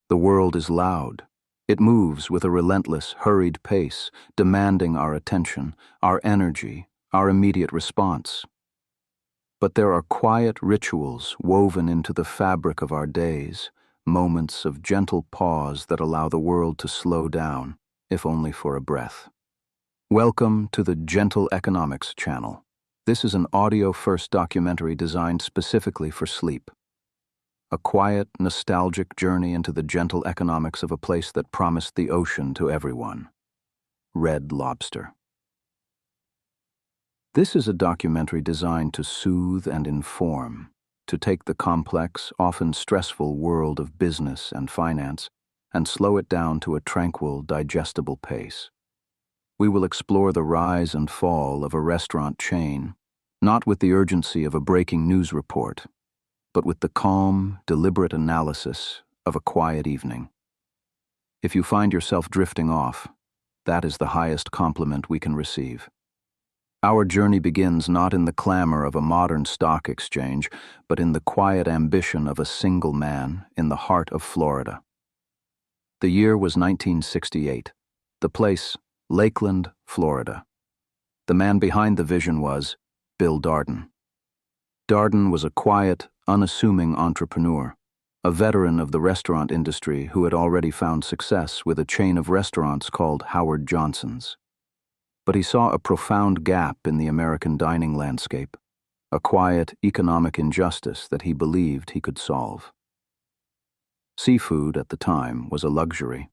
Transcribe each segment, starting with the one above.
The world is loud. It moves with a relentless, hurried pace, demanding our attention, our energy, our immediate response. But there are quiet rituals woven into the fabric of our days, moments of gentle pause that allow the world to slow down, if only for a breath. Welcome to the Gentle Economics channel. This is an audio-first documentary designed specifically for sleep. A quiet, nostalgic journey into the gentle economics of a place that promised the ocean to everyone. Red Lobster. This is a documentary designed to soothe and inform, to take the complex, often stressful world of business and finance and slow it down to a tranquil, digestible pace. We will explore the rise and fall of a restaurant chain, not with the urgency of a breaking news report, but with the calm, deliberate analysis of a quiet evening. If you find yourself drifting off, that is the highest compliment we can receive. Our journey begins not in the clamor of a modern stock exchange, but in the quiet ambition of a single man in the heart of Florida. The year was 1968. The place, Lakeland, Florida. The man behind the vision was Bill Darden. Darden was a quiet, unassuming entrepreneur, a veteran of the restaurant industry who had already found success with a chain of restaurants called Howard Johnson's. But he saw a profound gap in the American dining landscape, a quiet economic injustice that he believed he could solve. Seafood at the time was a luxury.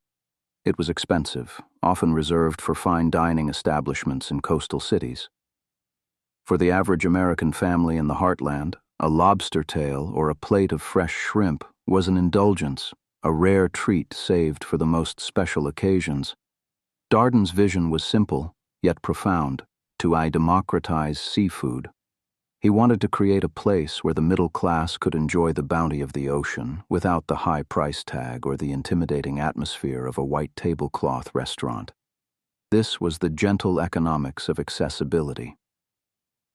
It was expensive, often reserved for fine dining establishments in coastal cities. For the average American family in the heartland, a lobster tail or a plate of fresh shrimp was an indulgence, a rare treat saved for the most special occasions. Darden's vision was simple, yet profound, to democratize seafood. He wanted to create a place where the middle class could enjoy the bounty of the ocean without the high price tag or the intimidating atmosphere of a white tablecloth restaurant. This was the gentle economics of accessibility.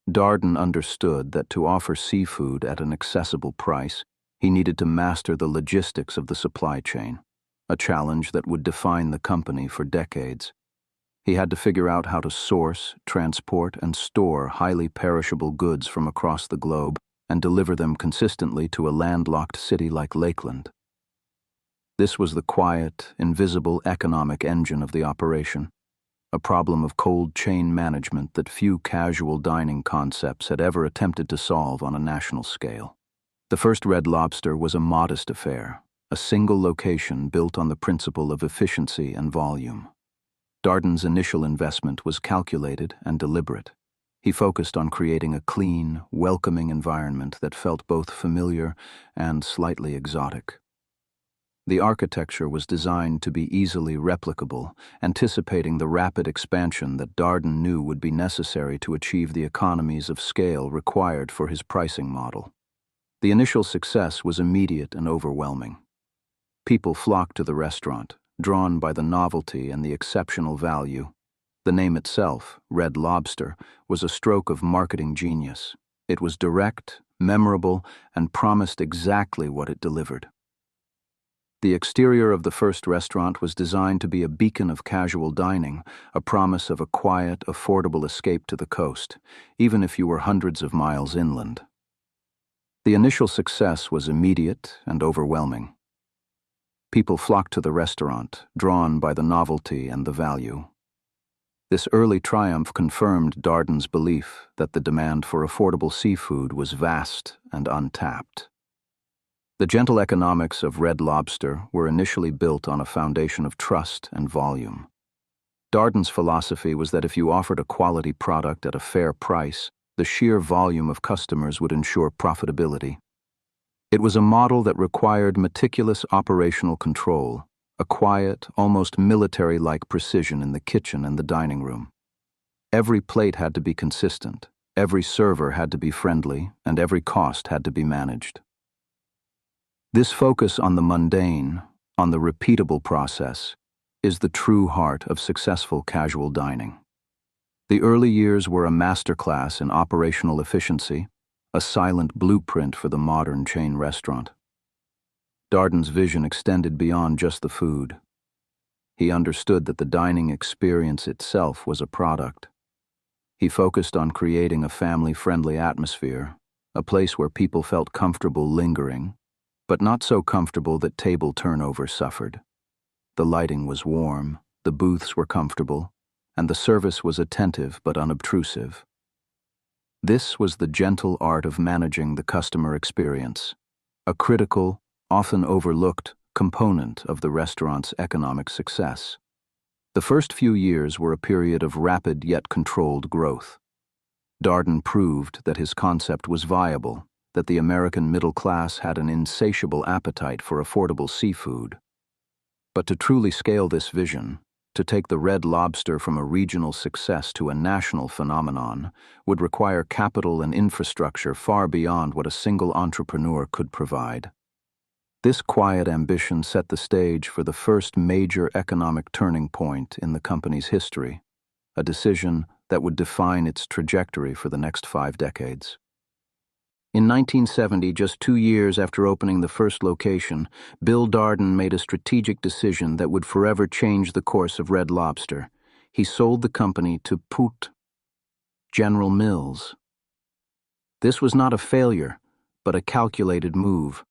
Darden understood that to offer seafood at an accessible price, he needed to master the logistics of the supply chain, a challenge that would define the company for decades. He had to figure out how to source, transport, and store highly perishable goods from across the globe and deliver them consistently to a landlocked city like Lakeland. This was the quiet, invisible economic engine of the operation, a problem of cold chain management that few casual dining concepts had ever attempted to solve on a national scale. The first Red Lobster was a modest affair, a single location built on the principle of efficiency and volume. Darden's initial investment was calculated and deliberate. He focused on creating a clean, welcoming environment that felt both familiar and slightly exotic. The architecture was designed to be easily replicable, anticipating the rapid expansion that Darden knew would be necessary to achieve the economies of scale required for his pricing model. The initial success was immediate and overwhelming. People flocked to the restaurant, drawn by the novelty and the exceptional value. The name itself, Red Lobster, was a stroke of marketing genius. It was direct, memorable, and promised exactly what it delivered. The exterior of the first restaurant was designed to be a beacon of casual dining, a promise of a quiet, affordable escape to the coast, even if you were hundreds of miles inland. The initial success was immediate and overwhelming. People flocked to the restaurant, drawn by the novelty and the value. This early triumph confirmed Darden's belief that the demand for affordable seafood was vast and untapped. The gentle economics of Red Lobster were initially built on a foundation of trust and volume. Darden's philosophy was that if you offered a quality product at a fair price, the sheer volume of customers would ensure profitability. It was a model that required meticulous operational control, a quiet, almost military-like precision in the kitchen and the dining room. Every plate had to be consistent, every server had to be friendly, and every cost had to be managed. This focus on the mundane, on the repeatable process, is the true heart of successful casual dining. The early years were a masterclass in operational efficiency, a silent blueprint for the modern chain restaurant. Darden's vision extended beyond just the food. He understood that the dining experience itself was a product. He focused on creating a family-friendly atmosphere, a place where people felt comfortable lingering, but not so comfortable that table turnover suffered. The lighting was warm, the booths were comfortable, and the service was attentive but unobtrusive. This was the gentle art of managing the customer experience, a critical, often overlooked component of the restaurant's economic success. The first few years were a period of rapid yet controlled growth. Darden proved that his concept was viable, that the American middle class had an insatiable appetite for affordable seafood. But to truly scale this vision, to take the Red Lobster from a regional success to a national phenomenon, would require capital and infrastructure far beyond what a single entrepreneur could provide. This quiet ambition set the stage for the first major economic turning point in the company's history, a decision that would define its trajectory for the next 5 decades. In 1970, just 2 years after opening the first location, Bill Darden made a strategic decision that would forever change the course of Red Lobster. He sold the company to General Mills. This was not a failure, but a calculated move.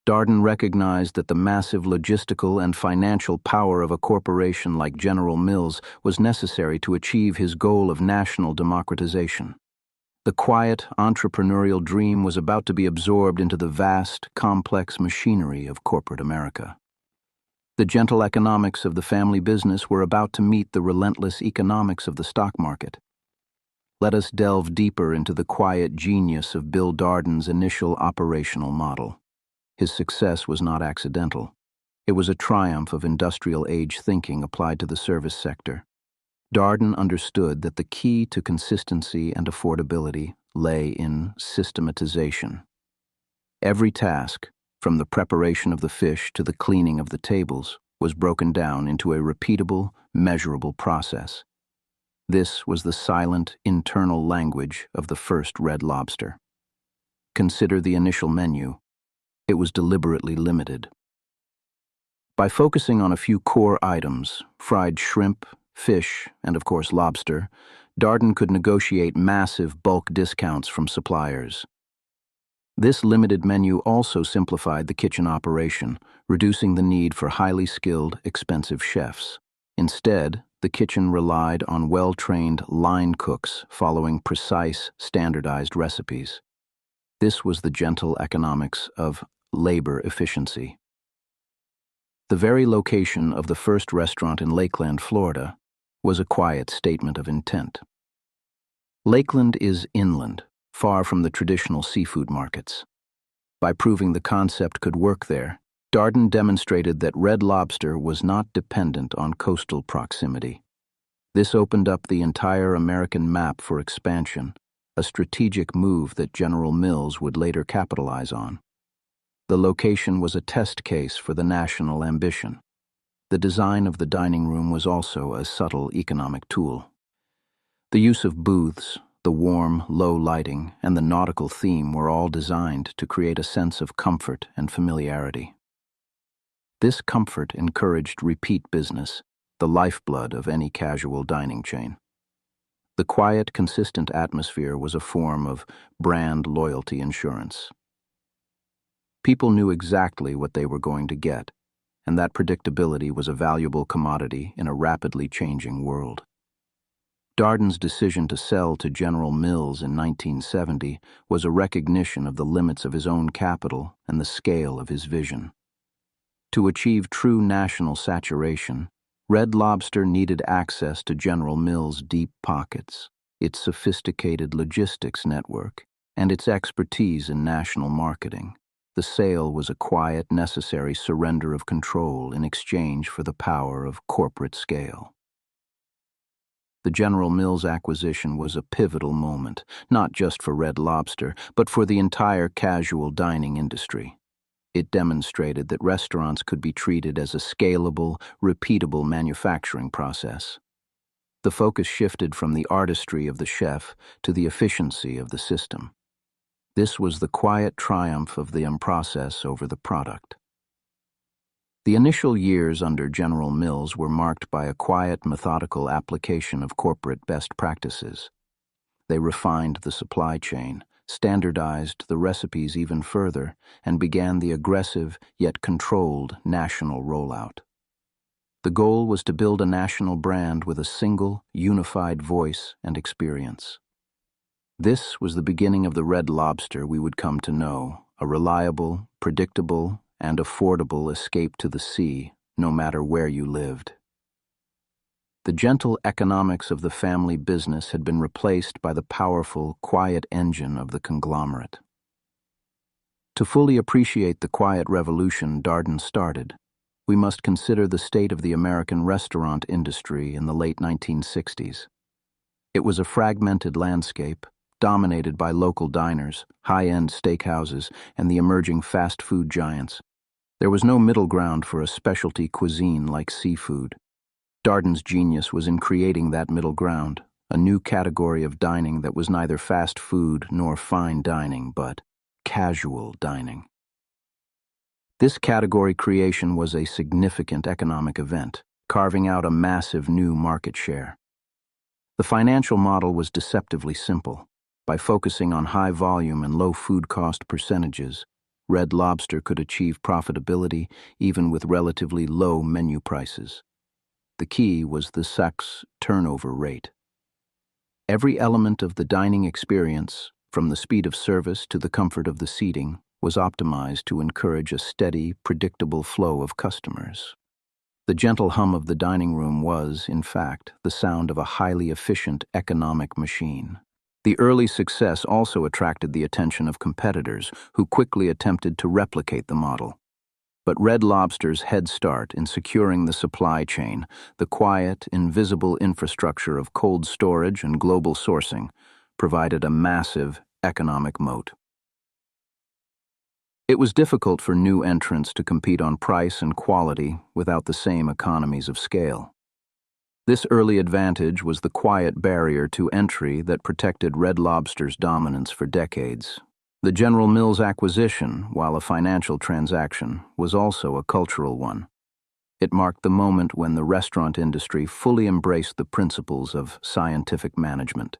Darden recognized that the massive logistical and financial power of a corporation like General Mills was necessary to achieve his goal of national democratization. The quiet, entrepreneurial dream was about to be absorbed into the vast, complex machinery of corporate America. The gentle economics of the family business were about to meet the relentless economics of the stock market. Let us delve deeper into the quiet genius of Bill Darden's initial operational model. His success was not accidental. It was a triumph of industrial-age thinking applied to the service sector. Darden understood that the key to consistency and affordability lay in systematization. Every task, from the preparation of the fish to the cleaning of the tables, was broken down into a repeatable, measurable process. This was the silent, internal language of the first Red Lobster. Consider the initial menu. It was deliberately limited. By focusing on a few core items, fried shrimp, fish, and of course lobster, Darden could negotiate massive bulk discounts from suppliers. This limited menu also simplified the kitchen operation, reducing the need for highly skilled, expensive chefs. Instead, the kitchen relied on well-trained line cooks following precise, standardized recipes. This was the gentle economics of labor efficiency. The very location of the first restaurant in Lakeland, Florida, was a quiet statement of intent. Lakeland is inland, far from the traditional seafood markets. By proving the concept could work there, Darden demonstrated that Red Lobster was not dependent on coastal proximity. This opened up the entire American map for expansion, a strategic move that General Mills would later capitalize on. The location was a test case for the national ambition. The design of the dining room was also a subtle economic tool. The use of booths, the warm, low lighting, and the nautical theme were all designed to create a sense of comfort and familiarity. This comfort encouraged repeat business, the lifeblood of any casual dining chain. The quiet, consistent atmosphere was a form of brand loyalty insurance. People knew exactly what they were going to get, and that predictability was a valuable commodity in a rapidly changing world. Darden's decision to sell to General Mills in 1970 was a recognition of the limits of his own capital and the scale of his vision. To achieve true national saturation, Red Lobster needed access to General Mills' deep pockets, its sophisticated logistics network, and its expertise in national marketing. The sale was a quiet, necessary surrender of control in exchange for the power of corporate scale. The General Mills acquisition was a pivotal moment, not just for Red Lobster, but for the entire casual dining industry. It demonstrated that restaurants could be treated as a scalable, repeatable manufacturing process. The focus shifted from the artistry of the chef to the efficiency of the system. This was the quiet triumph of the process over the product. The initial years under General Mills were marked by a quiet, methodical application of corporate best practices. They refined the supply chain, standardized the recipes even further, and began the aggressive yet controlled national rollout. The goal was to build a national brand with a single, unified voice and experience. This was the beginning of the Red Lobster we would come to know, a reliable, predictable, and affordable escape to the sea, no matter where you lived. The gentle economics of the family business had been replaced by the powerful, quiet engine of the conglomerate. To fully appreciate the quiet revolution Darden started, we must consider the state of the American restaurant industry in the late 1960s. It was a fragmented landscape, dominated by local diners, high-end steakhouses, and the emerging fast food giants. There was no middle ground for a specialty cuisine like seafood. Darden's genius was in creating that middle ground, a new category of dining that was neither fast food nor fine dining, but casual dining. This category creation was a significant economic event, carving out a massive new market share. The financial model was deceptively simple. By focusing on high volume and low food cost percentages, Red Lobster could achieve profitability even with relatively low menu prices. The key was the SAC's turnover rate. Every element of the dining experience, from the speed of service to the comfort of the seating, was optimized to encourage a steady, predictable flow of customers. The gentle hum of the dining room was, in fact, the sound of a highly efficient economic machine. The early success also attracted the attention of competitors who quickly attempted to replicate the model. But Red Lobster's head start in securing the supply chain, the quiet, invisible infrastructure of cold storage and global sourcing, provided a massive economic moat. It was difficult for new entrants to compete on price and quality without the same economies of scale. This early advantage was the quiet barrier to entry that protected Red Lobster's dominance for decades. The General Mills acquisition, while a financial transaction, was also a cultural one. It marked the moment when the restaurant industry fully embraced the principles of scientific management.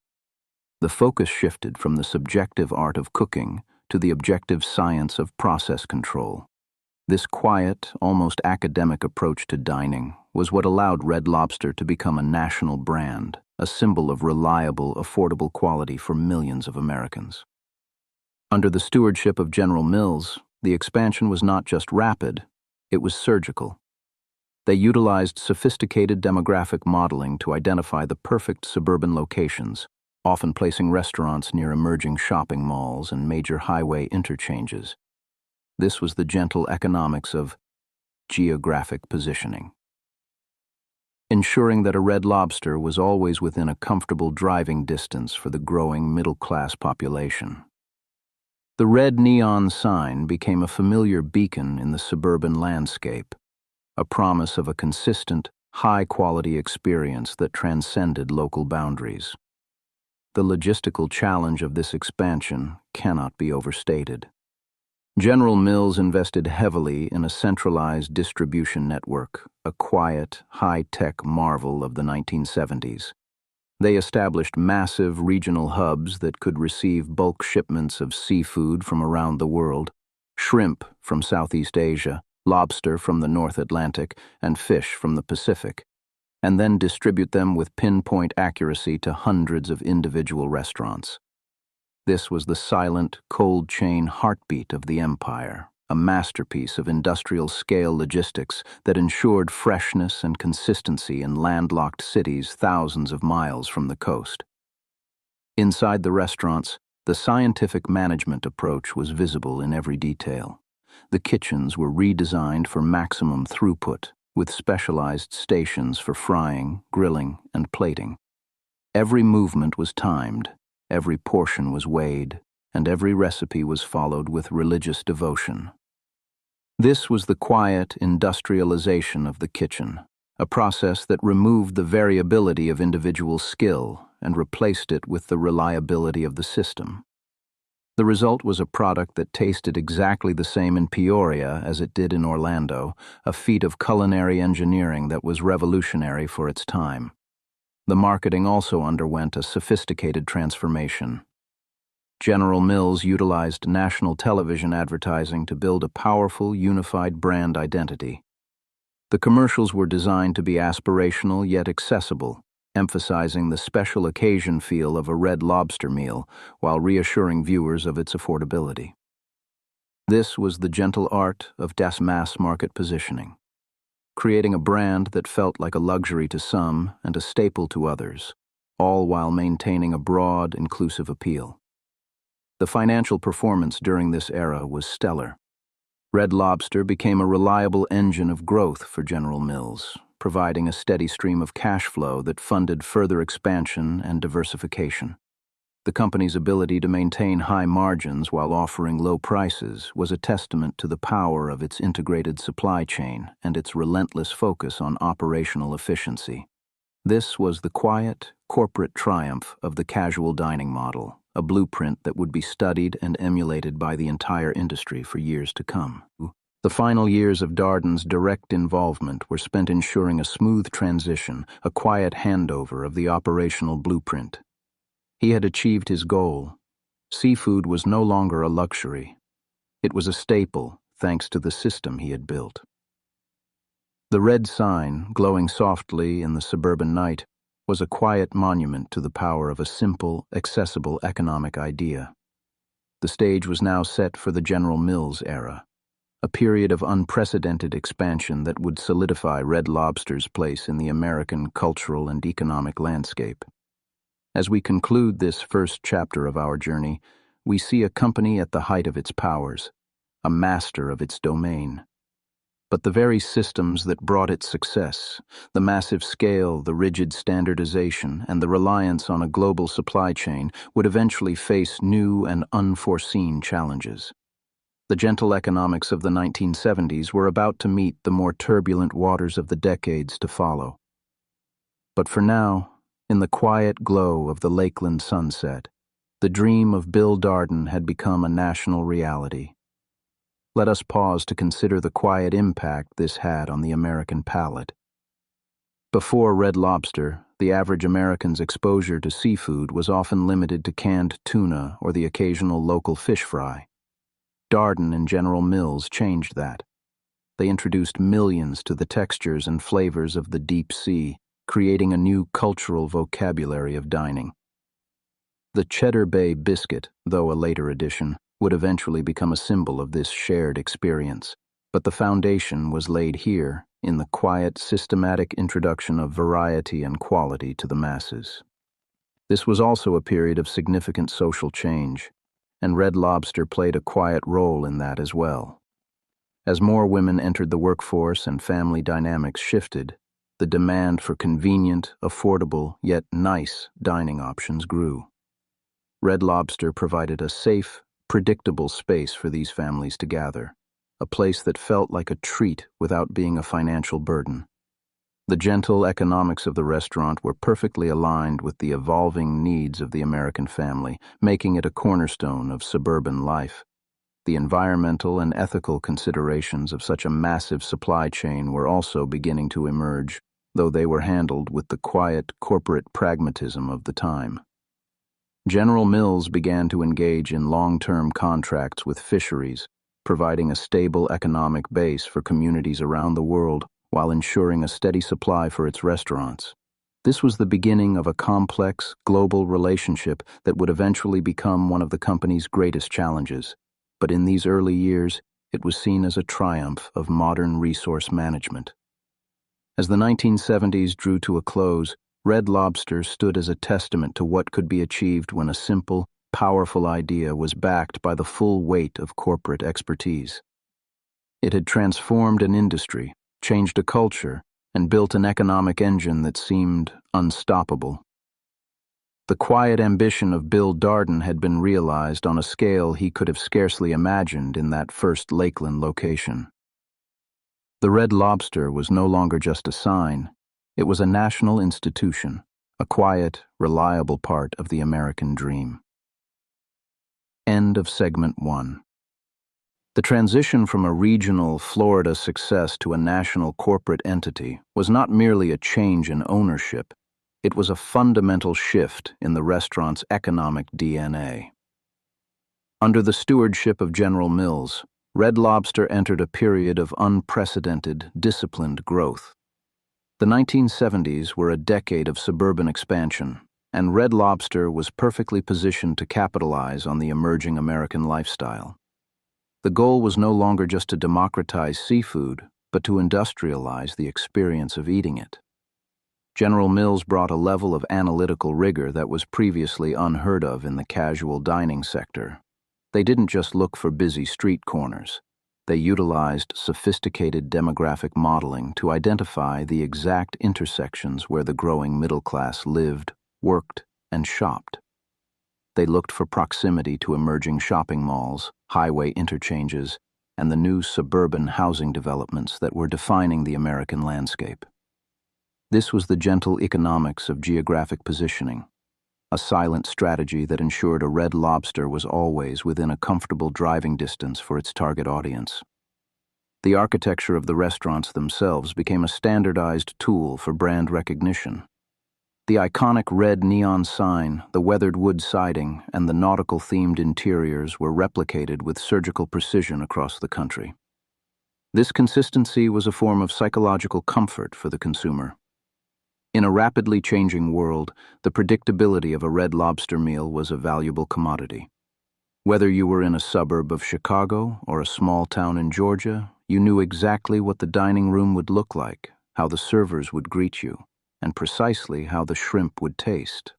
The focus shifted from the subjective art of cooking to the objective science of process control. This quiet, almost academic approach to dining was what allowed Red Lobster to become a national brand, a symbol of reliable, affordable quality for millions of Americans. Under the stewardship of General Mills, the expansion was not just rapid, it was surgical. They utilized sophisticated demographic modeling to identify the perfect suburban locations, often placing restaurants near emerging shopping malls and major highway interchanges. This was the gentle economics of geographic positioning, ensuring that a Red Lobster was always within a comfortable driving distance for the growing middle-class population. The red neon sign became a familiar beacon in the suburban landscape, a promise of a consistent, high-quality experience that transcended local boundaries. The logistical challenge of this expansion cannot be overstated. General Mills invested heavily in a centralized distribution network, a quiet, high-tech marvel of the 1970s. They established massive regional hubs that could receive bulk shipments of seafood from around the world, shrimp from Southeast Asia, lobster from the North Atlantic, and fish from the Pacific, and then distribute them with pinpoint accuracy to hundreds of individual restaurants. This was the silent, cold chain heartbeat of the empire, a masterpiece of industrial-scale logistics that ensured freshness and consistency in landlocked cities thousands of miles from the coast. Inside the restaurants, the scientific management approach was visible in every detail. The kitchens were redesigned for maximum throughput, with specialized stations for frying, grilling, and plating. Every movement was timed, every portion was weighed, and every recipe was followed with religious devotion. This was the quiet industrialization of the kitchen, a process that removed the variability of individual skill and replaced it with the reliability of the system. The result was a product that tasted exactly the same in Peoria as it did in Orlando, a feat of culinary engineering that was revolutionary for its time. The marketing also underwent a sophisticated transformation. General Mills utilized national television advertising to build a powerful, unified brand identity. The commercials were designed to be aspirational yet accessible, emphasizing the special occasion feel of a Red Lobster meal while reassuring viewers of its affordability. This was the gentle art of mass market positioning, creating a brand that felt like a luxury to some and a staple to others, all while maintaining a broad, inclusive appeal. The financial performance during this era was stellar. Red Lobster became a reliable engine of growth for General Mills, providing a steady stream of cash flow that funded further expansion and diversification. The company's ability to maintain high margins while offering low prices was a testament to the power of its integrated supply chain and its relentless focus on operational efficiency. This was the quiet, corporate triumph of the casual dining model, a blueprint that would be studied and emulated by the entire industry for years to come. The final years of Darden's direct involvement were spent ensuring a smooth transition, a quiet handover of the operational blueprint. He had achieved his goal. Seafood was no longer a luxury. It was a staple, thanks to the system he had built. The red sign, glowing softly in the suburban night, was a quiet monument to the power of a simple, accessible economic idea. The stage was now set for the General Mills era, a period of unprecedented expansion that would solidify Red Lobster's place in the American cultural and economic landscape. As we conclude this first chapter of our journey, we see a company at the height of its powers, a master of its domain. But the very systems that brought it success, the massive scale, the rigid standardization, and the reliance on a global supply chain would eventually face new and unforeseen challenges. The gentle economics of the 1970s were about to meet the more turbulent waters of the decades to follow. But for now, in the quiet glow of the Lakeland sunset, the dream of Bill Darden had become a national reality. Let us pause to consider the quiet impact this had on the American palate. Before Red Lobster, the average American's exposure to seafood was often limited to canned tuna or the occasional local fish fry. Darden and General Mills changed that. They introduced millions to the textures and flavors of the deep sea, creating a new cultural vocabulary of dining. The Cheddar Bay biscuit, though a later addition, would eventually become a symbol of this shared experience. But the foundation was laid here, in the quiet, systematic introduction of variety and quality to the masses. This was also a period of significant social change, and Red Lobster played a quiet role in that as well. As more women entered the workforce and family dynamics shifted, the demand for convenient, affordable, yet nice dining options grew. Red Lobster provided a safe, predictable space for these families to gather, a place that felt like a treat without being a financial burden. The gentle economics of the restaurant were perfectly aligned with the evolving needs of the American family, making it a cornerstone of suburban life. The environmental and ethical considerations of such a massive supply chain were also beginning to emerge, though they were handled with the quiet corporate pragmatism of the time. General Mills began to engage in long-term contracts with fisheries, providing a stable economic base for communities around the world while ensuring a steady supply for its restaurants. This was the beginning of a complex, global relationship that would eventually become one of the company's greatest challenges. But in these early years, it was seen as a triumph of modern resource management. As the 1970s drew to a close, Red Lobster stood as a testament to what could be achieved when a simple, powerful idea was backed by the full weight of corporate expertise. It had transformed an industry, changed a culture, and built an economic engine that seemed unstoppable. The quiet ambition of Bill Darden had been realized on a scale he could have scarcely imagined in that first Lakeland location. The Red Lobster was no longer just a sign. It was a national institution, a quiet, reliable part of the American dream. End of segment 1. The transition from a regional Florida success to a national corporate entity was not merely a change in ownership, it was a fundamental shift in the restaurant's economic DNA. Under the stewardship of General Mills, Red Lobster entered a period of unprecedented, disciplined growth. The 1970s were a decade of suburban expansion, and Red Lobster was perfectly positioned to capitalize on the emerging American lifestyle. The goal was no longer just to democratize seafood, but to industrialize the experience of eating it. General Mills brought a level of analytical rigor that was previously unheard of in the casual dining sector. They didn't just look for busy street corners. They utilized sophisticated demographic modeling to identify the exact intersections where the growing middle class lived, worked, and shopped. They looked for proximity to emerging shopping malls, highway interchanges, and the new suburban housing developments that were defining the American landscape. This was the gentle economics of geographic positioning, a silent strategy that ensured a Red Lobster was always within a comfortable driving distance for its target audience. The architecture of the restaurants themselves became a standardized tool for brand recognition. The iconic red neon sign, the weathered wood siding, and the nautical-themed interiors were replicated with surgical precision across the country. This consistency was a form of psychological comfort for the consumer. In a rapidly changing world, the predictability of a Red Lobster meal was a valuable commodity. Whether you were in a suburb of Chicago or a small town in Georgia, you knew exactly what the dining room would look like, how the servers would greet you, and precisely how the shrimp would taste.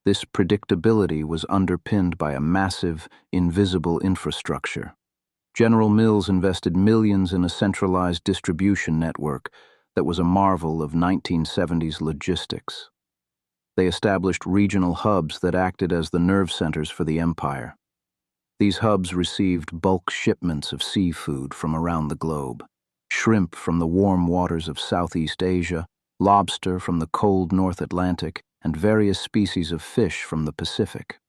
This predictability was underpinned by a massive, invisible infrastructure. General Mills invested millions in a centralized distribution network that was a marvel of 1970s logistics. They established regional hubs that acted as the nerve centers for the empire. These hubs received bulk shipments of seafood from around the globe, shrimp from the warm waters of Southeast Asia, lobster from the cold North Atlantic, and various species of fish from the Pacific.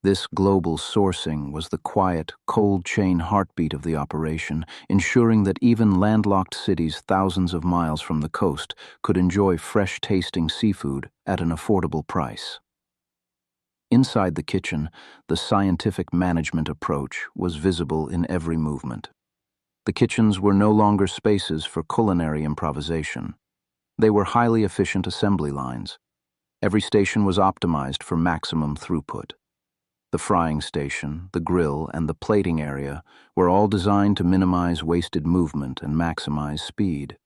This global sourcing was the quiet, cold chain heartbeat of the operation, ensuring that even landlocked cities thousands of miles from the coast could enjoy fresh-tasting seafood at an affordable price. Inside the kitchen, the scientific management approach was visible in every movement. The kitchens were no longer spaces for culinary improvisation. They were highly efficient assembly lines. Every station was optimized for maximum throughput. The frying station, the grill, and the plating area were all designed to minimize wasted movement and maximize speed.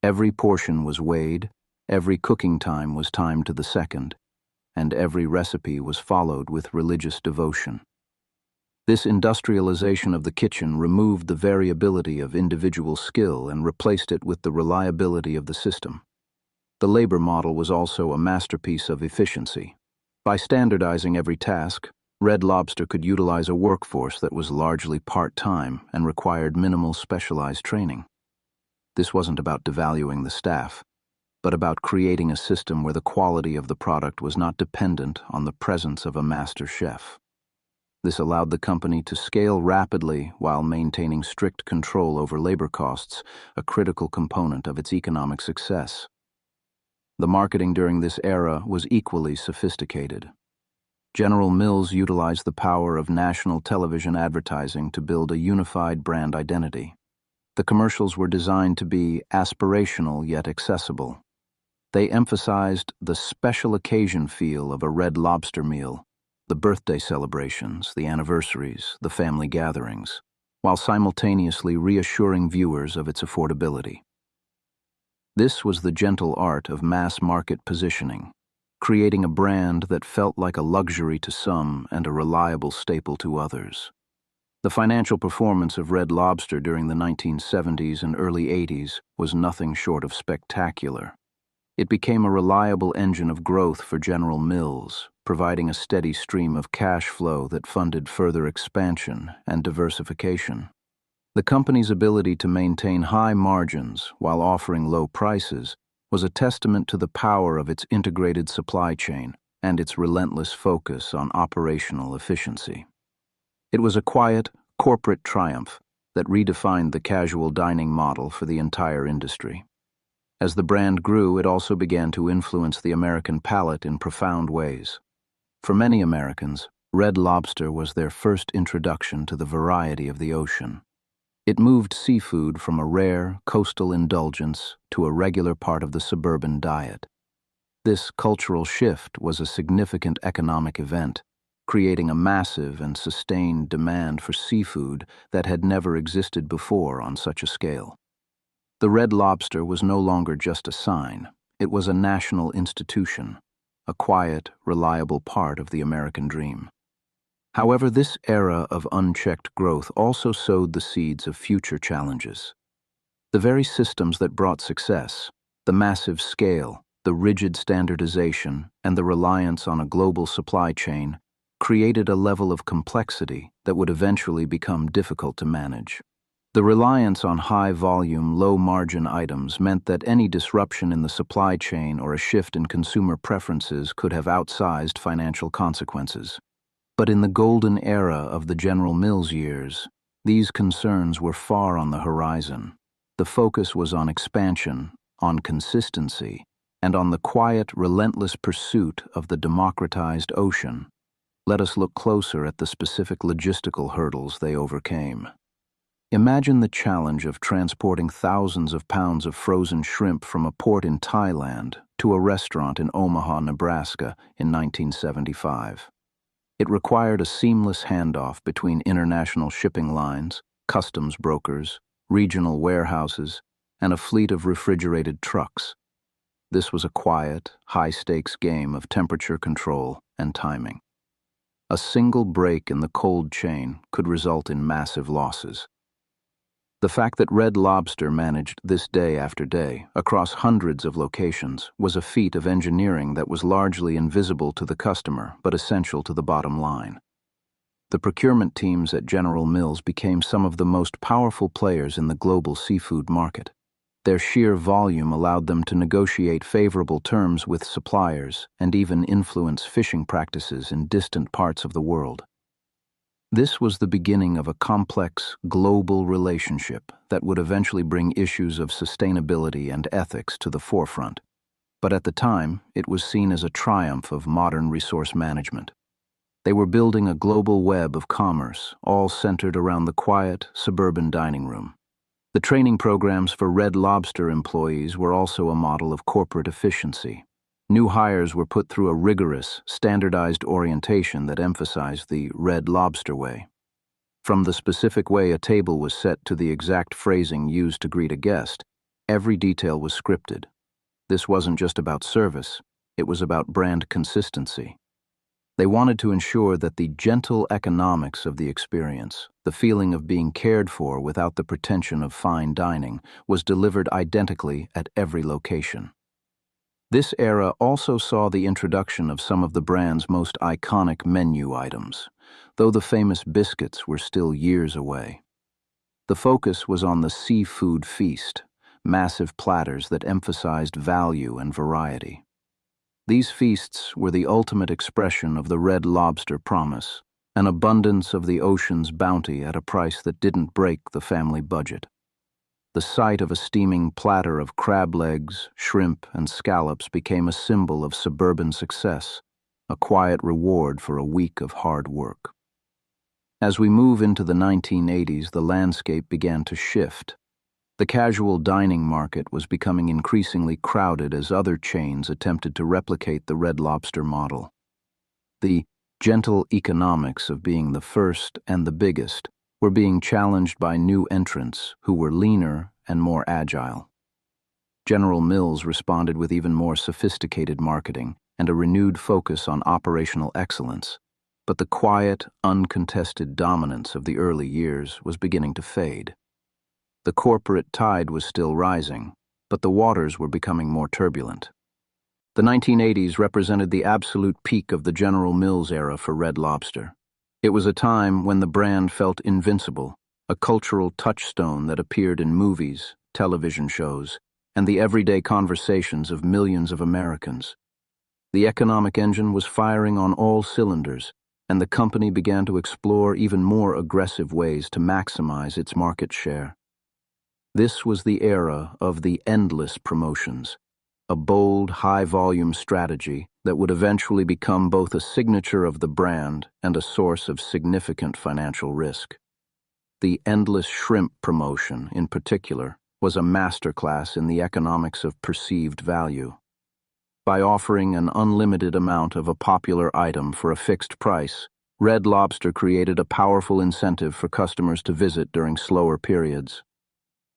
Every portion was weighed, every cooking time was timed to the second, and every recipe was followed with religious devotion. This industrialization of the kitchen removed the variability of individual skill and replaced it with the reliability of the system. The labor model was also a masterpiece of efficiency. By standardizing every task, Red Lobster could utilize a workforce that was largely part-time and required minimal specialized training. This wasn't about devaluing the staff, but about creating a system where the quality of the product was not dependent on the presence of a master chef. This allowed the company to scale rapidly while maintaining strict control over labor costs, a critical component of its economic success. The marketing during this era was equally sophisticated. General Mills utilized the power of national television advertising to build a unified brand identity. The commercials were designed to be aspirational yet accessible. They emphasized the special occasion feel of a Red Lobster meal, the birthday celebrations, the anniversaries, the family gatherings, while simultaneously reassuring viewers of its affordability. This was the gentle art of mass market positioning, creating a brand that felt like a luxury to some and a reliable staple to others. The financial performance of Red Lobster during the 1970s and early 80s was nothing short of spectacular. It became a reliable engine of growth for General Mills, providing a steady stream of cash flow that funded further expansion and diversification. The company's ability to maintain high margins while offering low prices was a testament to the power of its integrated supply chain and its relentless focus on operational efficiency. It was a quiet, corporate triumph that redefined the casual dining model for the entire industry. As the brand grew, it also began to influence the American palate in profound ways. For many Americans, Red Lobster was their first introduction to the variety of the ocean. It moved seafood from a rare, coastal indulgence to a regular part of the suburban diet. This cultural shift was a significant economic event, creating a massive and sustained demand for seafood that had never existed before on such a scale. The Red Lobster was no longer just a sign, it was a national institution, a quiet, reliable part of the American dream. However, this era of unchecked growth also sowed the seeds of future challenges. The very systems that brought success, the massive scale, the rigid standardization, and the reliance on a global supply chain, created a level of complexity that would eventually become difficult to manage. The reliance on high-volume, low-margin items meant that any disruption in the supply chain or a shift in consumer preferences could have outsized financial consequences. But in the golden era of the General Mills years, these concerns were far on the horizon. The focus was on expansion, on consistency, and on the quiet, relentless pursuit of the democratized ocean. Let us look closer at the specific logistical hurdles they overcame. Imagine the challenge of transporting thousands of pounds of frozen shrimp from a port in Thailand to a restaurant in Omaha, Nebraska in 1975. It required a seamless handoff between international shipping lines, customs brokers, regional warehouses, and a fleet of refrigerated trucks. This was a quiet, high-stakes game of temperature control and timing. A single break in the cold chain could result in massive losses. The fact that Red Lobster managed this day after day, across hundreds of locations, was a feat of engineering that was largely invisible to the customer but essential to the bottom line. The procurement teams at General Mills became some of the most powerful players in the global seafood market. Their sheer volume allowed them to negotiate favorable terms with suppliers and even influence fishing practices in distant parts of the world. This was the beginning of a complex, global relationship that would eventually bring issues of sustainability and ethics to the forefront. But at the time, it was seen as a triumph of modern resource management. They were building a global web of commerce, all centered around the quiet, suburban dining room. The training programs for Red Lobster employees were also a model of corporate efficiency. New hires were put through a rigorous, standardized orientation that emphasized the Red Lobster way. From the specific way a table was set to the exact phrasing used to greet a guest, every detail was scripted. This wasn't just about service, it was about brand consistency. They wanted to ensure that the gentle economics of the experience, the feeling of being cared for without the pretension of fine dining, was delivered identically at every location. This era also saw the introduction of some of the brand's most iconic menu items, though the famous biscuits were still years away. The focus was on the seafood feast, massive platters that emphasized value and variety. These feasts were the ultimate expression of the Red Lobster promise, an abundance of the ocean's bounty at a price that didn't break the family budget. The sight of a steaming platter of crab legs, shrimp, and scallops became a symbol of suburban success, a quiet reward for a week of hard work. As we move into the 1980s, the landscape began to shift. The casual dining market was becoming increasingly crowded as other chains attempted to replicate the Red Lobster model. The gentle economics of being the first and the biggest were being challenged by new entrants who were leaner and more agile. General Mills responded with even more sophisticated marketing and a renewed focus on operational excellence, but the quiet, uncontested dominance of the early years was beginning to fade. The corporate tide was still rising, but the waters were becoming more turbulent. The 1980s represented the absolute peak of the General Mills era for Red Lobster. It was a time when the brand felt invincible, a cultural touchstone that appeared in movies, television shows, and the everyday conversations of millions of Americans. The economic engine was firing on all cylinders, and the company began to explore even more aggressive ways to maximize its market share. This was the era of the endless promotions, a bold, high-volume strategy that would eventually become both a signature of the brand and a source of significant financial risk. The endless shrimp promotion, in particular, was a masterclass in the economics of perceived value. By offering an unlimited amount of a popular item for a fixed price, Red Lobster created a powerful incentive for customers to visit during slower periods.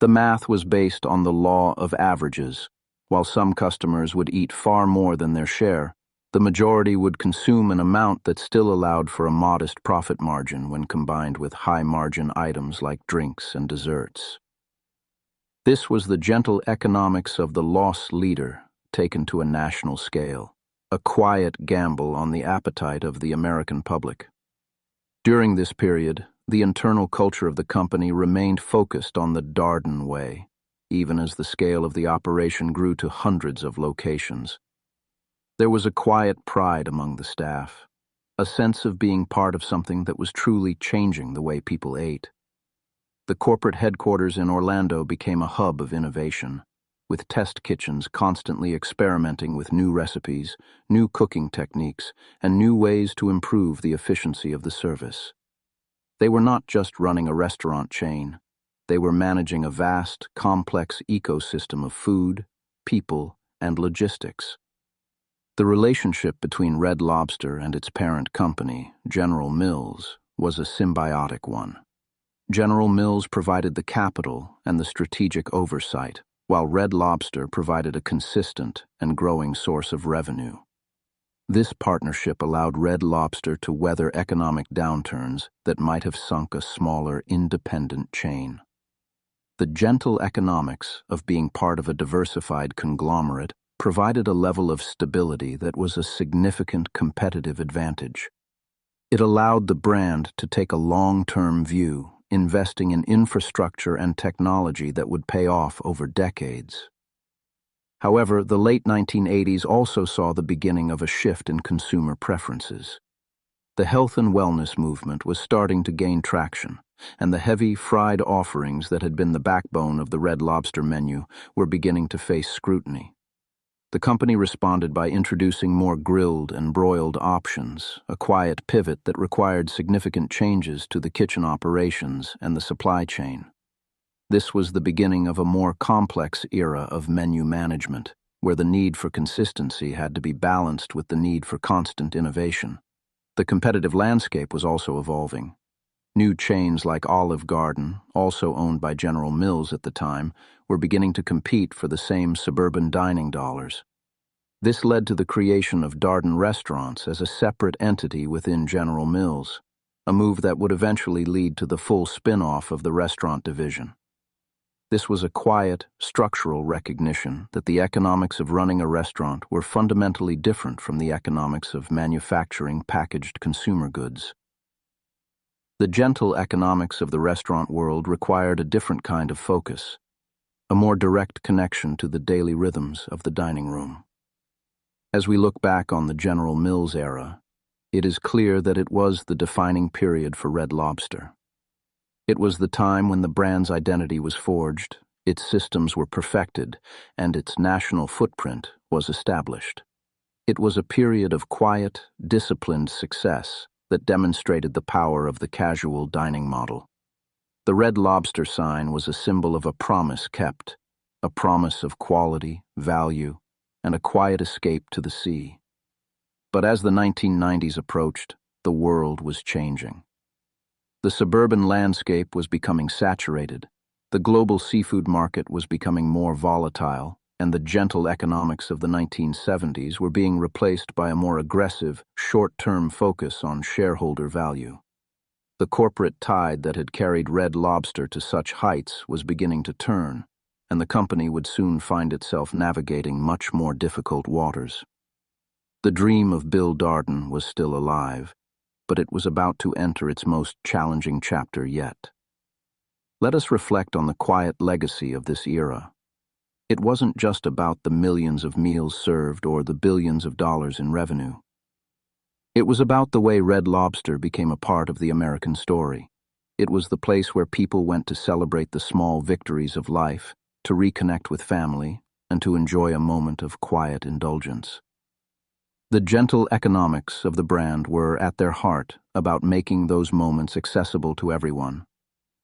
The math was based on the law of averages. While some customers would eat far more than their share, the majority would consume an amount that still allowed for a modest profit margin when combined with high-margin items like drinks and desserts. This was the gentle economics of the loss leader taken to a national scale, a quiet gamble on the appetite of the American public. During this period, the internal culture of the company remained focused on the Darden way, even as the scale of the operation grew to hundreds of locations. There was a quiet pride among the staff, a sense of being part of something that was truly changing the way people ate. The corporate headquarters in Orlando became a hub of innovation, with test kitchens constantly experimenting with new recipes, new cooking techniques, and new ways to improve the efficiency of the service. They were not just running a restaurant chain. They were managing a vast, complex ecosystem of food, people, and logistics. The relationship between Red Lobster and its parent company, General Mills, was a symbiotic one. General Mills provided the capital and the strategic oversight, while Red Lobster provided a consistent and growing source of revenue. This partnership allowed Red Lobster to weather economic downturns that might have sunk a smaller, independent chain. The gentle economics of being part of a diversified conglomerate provided a level of stability that was a significant competitive advantage. It allowed the brand to take a long-term view, investing in infrastructure and technology that would pay off over decades. However, the late 1980s also saw the beginning of a shift in consumer preferences. The health and wellness movement was starting to gain traction, and the heavy, fried offerings that had been the backbone of the Red Lobster menu were beginning to face scrutiny. The company responded by introducing more grilled and broiled options, a quiet pivot that required significant changes to the kitchen operations and the supply chain. This was the beginning of a more complex era of menu management, where the need for consistency had to be balanced with the need for constant innovation. The competitive landscape was also evolving. New chains like Olive Garden, also owned by General Mills at the time, were beginning to compete for the same suburban dining dollars. This led to the creation of Darden restaurants as a separate entity within General Mills, a move that would eventually lead to the full spin-off of the restaurant division. This was a quiet, structural recognition that the economics of running a restaurant were fundamentally different from the economics of manufacturing packaged consumer goods. The gentle economics of the restaurant world required a different kind of focus, a more direct connection to the daily rhythms of the dining room. As we look back on the General Mills era, it is clear that it was the defining period for Red Lobster. It was the time when the brand's identity was forged, its systems were perfected, and its national footprint was established. It was a period of quiet, disciplined success that demonstrated the power of the casual dining model. The Red Lobster sign was a symbol of a promise kept, a promise of quality, value, and a quiet escape to the sea. But as the 1990s approached, the world was changing. The suburban landscape was becoming saturated, the global seafood market was becoming more volatile, and the gentle economics of the 1970s were being replaced by a more aggressive, short-term focus on shareholder value. The corporate tide that had carried Red Lobster to such heights was beginning to turn, and the company would soon find itself navigating much more difficult waters. The dream of Bill Darden was still alive, but it was about to enter its most challenging chapter yet. Let us reflect on the quiet legacy of this era. It wasn't just about the millions of meals served or the billions of dollars in revenue. It was about the way Red Lobster became a part of the American story. It was the place where people went to celebrate the small victories of life, to reconnect with family, and to enjoy a moment of quiet indulgence. The gentle economics of the brand were, at their heart, about making those moments accessible to everyone.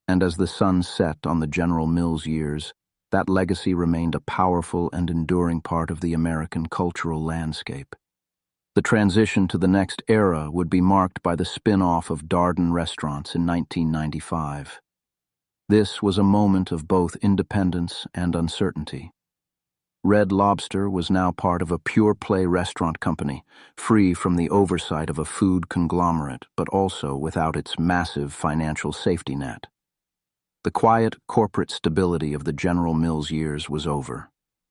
And as the sun set on the General Mills years, that legacy remained a powerful and enduring part of the American cultural landscape. The transition to the next era would be marked by the spin-off of Darden Restaurants in 1995. This was a moment of both independence and uncertainty. Red Lobster was now part of a pure-play restaurant company, free from the oversight of a food conglomerate, but also without its massive financial safety net. The quiet corporate stability of the General Mills years was over,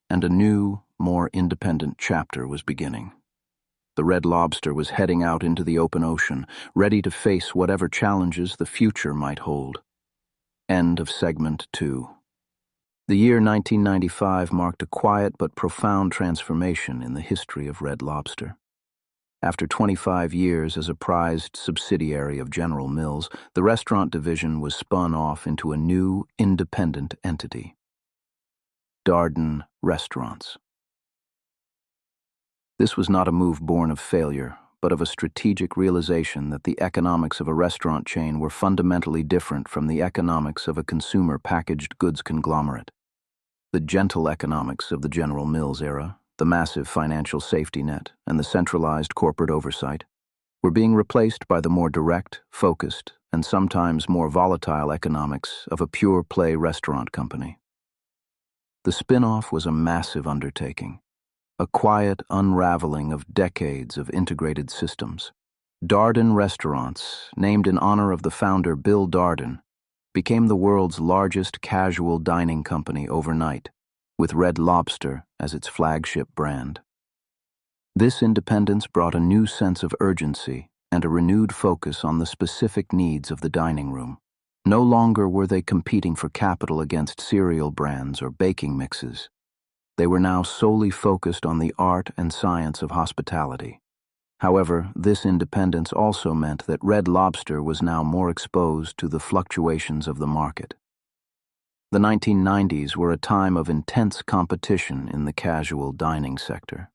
and a new, more independent chapter was beginning. The Red Lobster was heading out into the open ocean, ready to face whatever challenges the future might hold. End of segment 2. The year 1995 marked a quiet but profound transformation in the history of Red Lobster. After 25 years as a prized subsidiary of General Mills, the restaurant division was spun off into a new, independent entity. Darden Restaurants. This was not a move born of failure, but of a strategic realization that the economics of a restaurant chain were fundamentally different from the economics of a consumer packaged goods conglomerate. The gentle economics of the General Mills era, the massive financial safety net, and the centralized corporate oversight, were being replaced by the more direct, focused, and sometimes more volatile economics of a pure-play restaurant company. The spin-off was a massive undertaking, a quiet unraveling of decades of integrated systems. Darden Restaurants, named in honor of the founder Bill Darden, became the world's largest casual dining company overnight, with Red Lobster as its flagship brand. This independence brought a new sense of urgency and a renewed focus on the specific needs of the dining room. No longer were they competing for capital against cereal brands or baking mixes. They were now solely focused on the art and science of hospitality. However, this independence also meant that Red Lobster was now more exposed to the fluctuations of the market. The 1990s were a time of intense competition in the casual dining sector.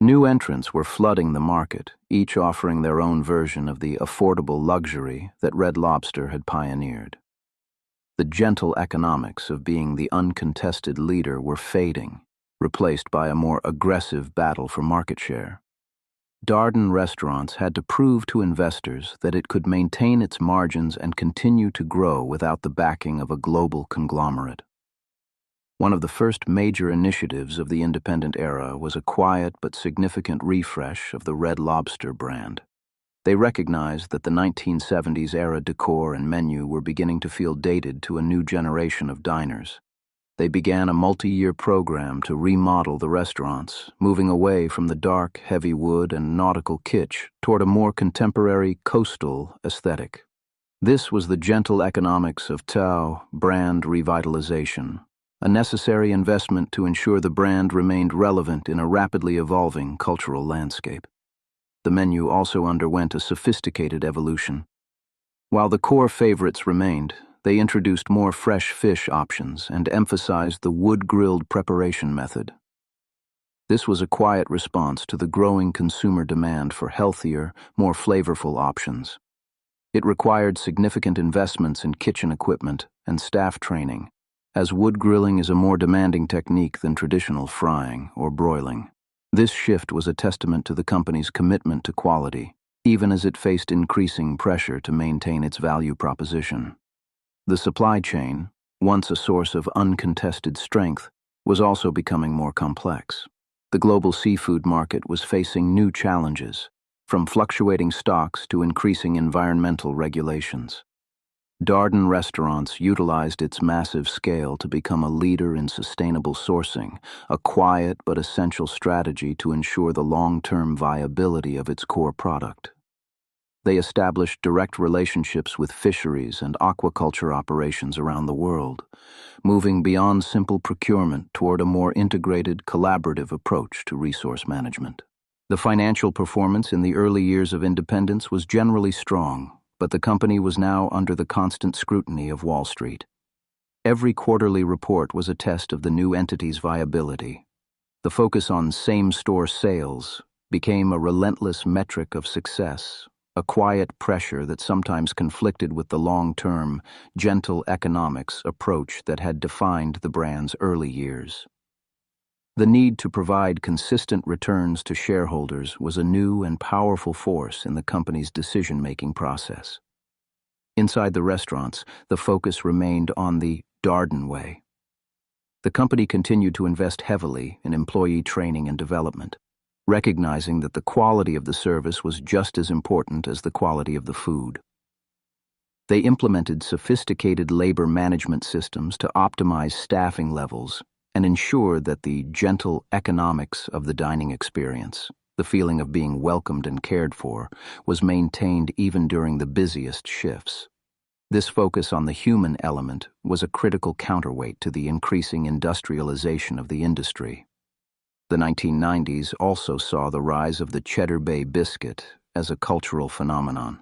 New entrants were flooding the market, each offering their own version of the affordable luxury that Red Lobster had pioneered. The gentle economics of being the uncontested leader were fading, replaced by a more aggressive battle for market share. Darden Restaurants had to prove to investors that it could maintain its margins and continue to grow without the backing of a global conglomerate. One of the first major initiatives of the independent era was a quiet but significant refresh of the Red Lobster brand. They recognized that the 1970s era decor and menu were beginning to feel dated to a new generation of diners. They began a multi-year program to remodel the restaurants, moving away from the dark, heavy wood and nautical kitsch toward a more contemporary, coastal aesthetic. This was the gentle economics of Tao brand revitalization, a necessary investment to ensure the brand remained relevant in a rapidly evolving cultural landscape. The menu also underwent a sophisticated evolution. While the core favorites remained, they introduced more fresh fish options and emphasized the wood-grilled preparation method. This was a quiet response to the growing consumer demand for healthier, more flavorful options. It required significant investments in kitchen equipment and staff training, as wood grilling is a more demanding technique than traditional frying or broiling. This shift was a testament to the company's commitment to quality, even as it faced increasing pressure to maintain its value proposition. The supply chain, once a source of uncontested strength, was also becoming more complex. The global seafood market was facing new challenges, from fluctuating stocks to increasing environmental regulations. Darden Restaurants utilized its massive scale to become a leader in sustainable sourcing, a quiet but essential strategy to ensure the long-term viability of its core product. They established direct relationships with fisheries and aquaculture operations around the world, moving beyond simple procurement toward a more integrated, collaborative approach to resource management. The financial performance in the early years of independence was generally strong, but the company was now under the constant scrutiny of Wall Street. Every quarterly report was a test of the new entity's viability. The focus on same-store sales became a relentless metric of success, a quiet pressure that sometimes conflicted with the long-term, gentle economics approach that had defined the brand's early years. The need to provide consistent returns to shareholders was a new and powerful force in the company's decision-making process. Inside the restaurants, the focus remained on the Darden way. The company continued to invest heavily in employee training and development, recognizing that the quality of the service was just as important as the quality of the food. They implemented sophisticated labor management systems to optimize staffing levels and ensure that the gentle economics of the dining experience, the feeling of being welcomed and cared for, was maintained even during the busiest shifts. This focus on the human element was a critical counterweight to the increasing industrialization of the industry. The 1990s also saw the rise of the Cheddar Bay biscuit as a cultural phenomenon.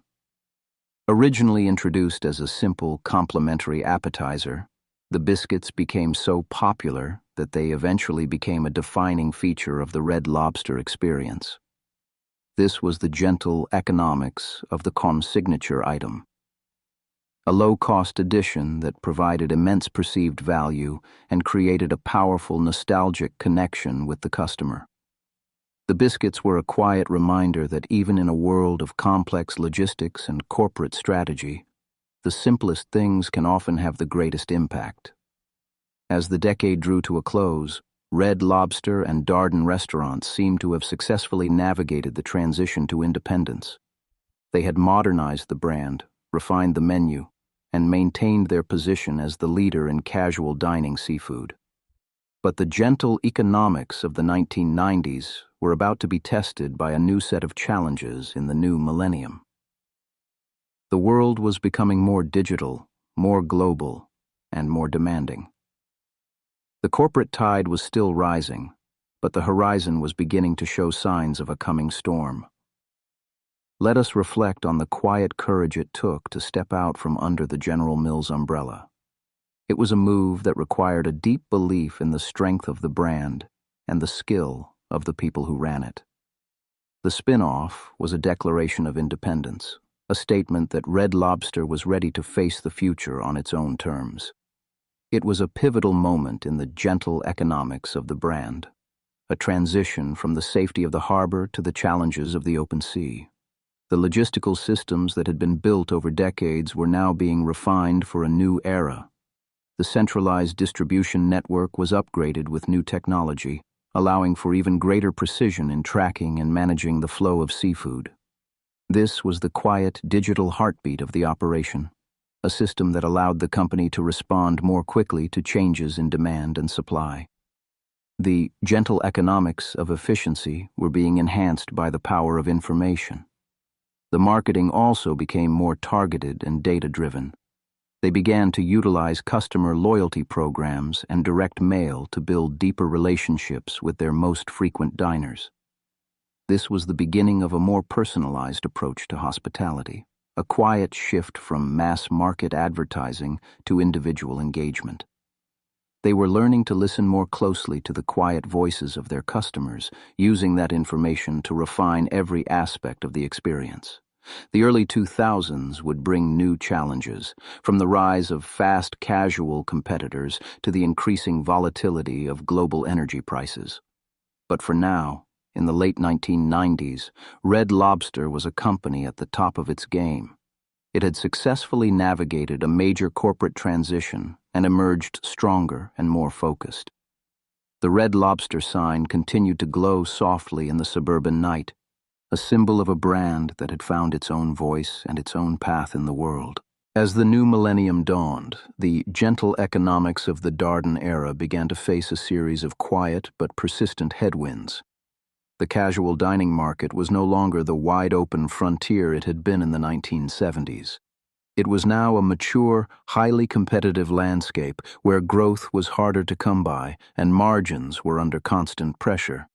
Originally introduced as a simple, complimentary appetizer, the biscuits became so popular that they eventually became a defining feature of the Red Lobster experience. This was the gentle economics of the consignature item, a low-cost addition that provided immense perceived value and created a powerful nostalgic connection with the customer. The biscuits were a quiet reminder that even in a world of complex logistics and corporate strategy, the simplest things can often have the greatest impact. As the decade drew to a close, Red Lobster and Darden restaurants seemed to have successfully navigated the transition to independence. They had modernized the brand, refined the menu, and maintained their position as the leader in casual dining seafood. But the gentle economics of the 1990s were about to be tested by a new set of challenges in the new millennium. The world was becoming more digital, more global, and more demanding. The corporate tide was still rising, but the horizon was beginning to show signs of a coming storm. Let us reflect on the quiet courage it took to step out from under the General Mills umbrella. It was a move that required a deep belief in the strength of the brand and the skill of the people who ran it. The spin-off was a declaration of independence, a statement that Red Lobster was ready to face the future on its own terms. It was a pivotal moment in the gentle economics of the brand, a transition from the safety of the harbor to the challenges of the open sea. The logistical systems that had been built over decades were now being refined for a new era. The centralized distribution network was upgraded with new technology, allowing for even greater precision in tracking and managing the flow of seafood. This was the quiet, digital heartbeat of the operation, a system that allowed the company to respond more quickly to changes in demand and supply. The gentle economics of efficiency were being enhanced by the power of information. The marketing also became more targeted and data-driven. They began to utilize customer loyalty programs and direct mail to build deeper relationships with their most frequent diners. This was the beginning of a more personalized approach to hospitality, a quiet shift from mass-market advertising to individual engagement. They were learning to listen more closely to the quiet voices of their customers, using that information to refine every aspect of the experience. The early 2000s would bring new challenges, from the rise of fast casual competitors to the increasing volatility of global energy prices. But for now, in the late 1990s, Red Lobster was a company at the top of its game. It had successfully navigated a major corporate transition and emerged stronger and more focused. The Red Lobster sign continued to glow softly in the suburban night, a symbol of a brand that had found its own voice and its own path in the world. As the new millennium dawned, the gentle economics of the Darden era began to face a series of quiet but persistent headwinds. The casual dining market was no longer the wide-open frontier it had been in the 1970s. It was now a mature, highly competitive landscape where growth was harder to come by and margins were under constant pressure.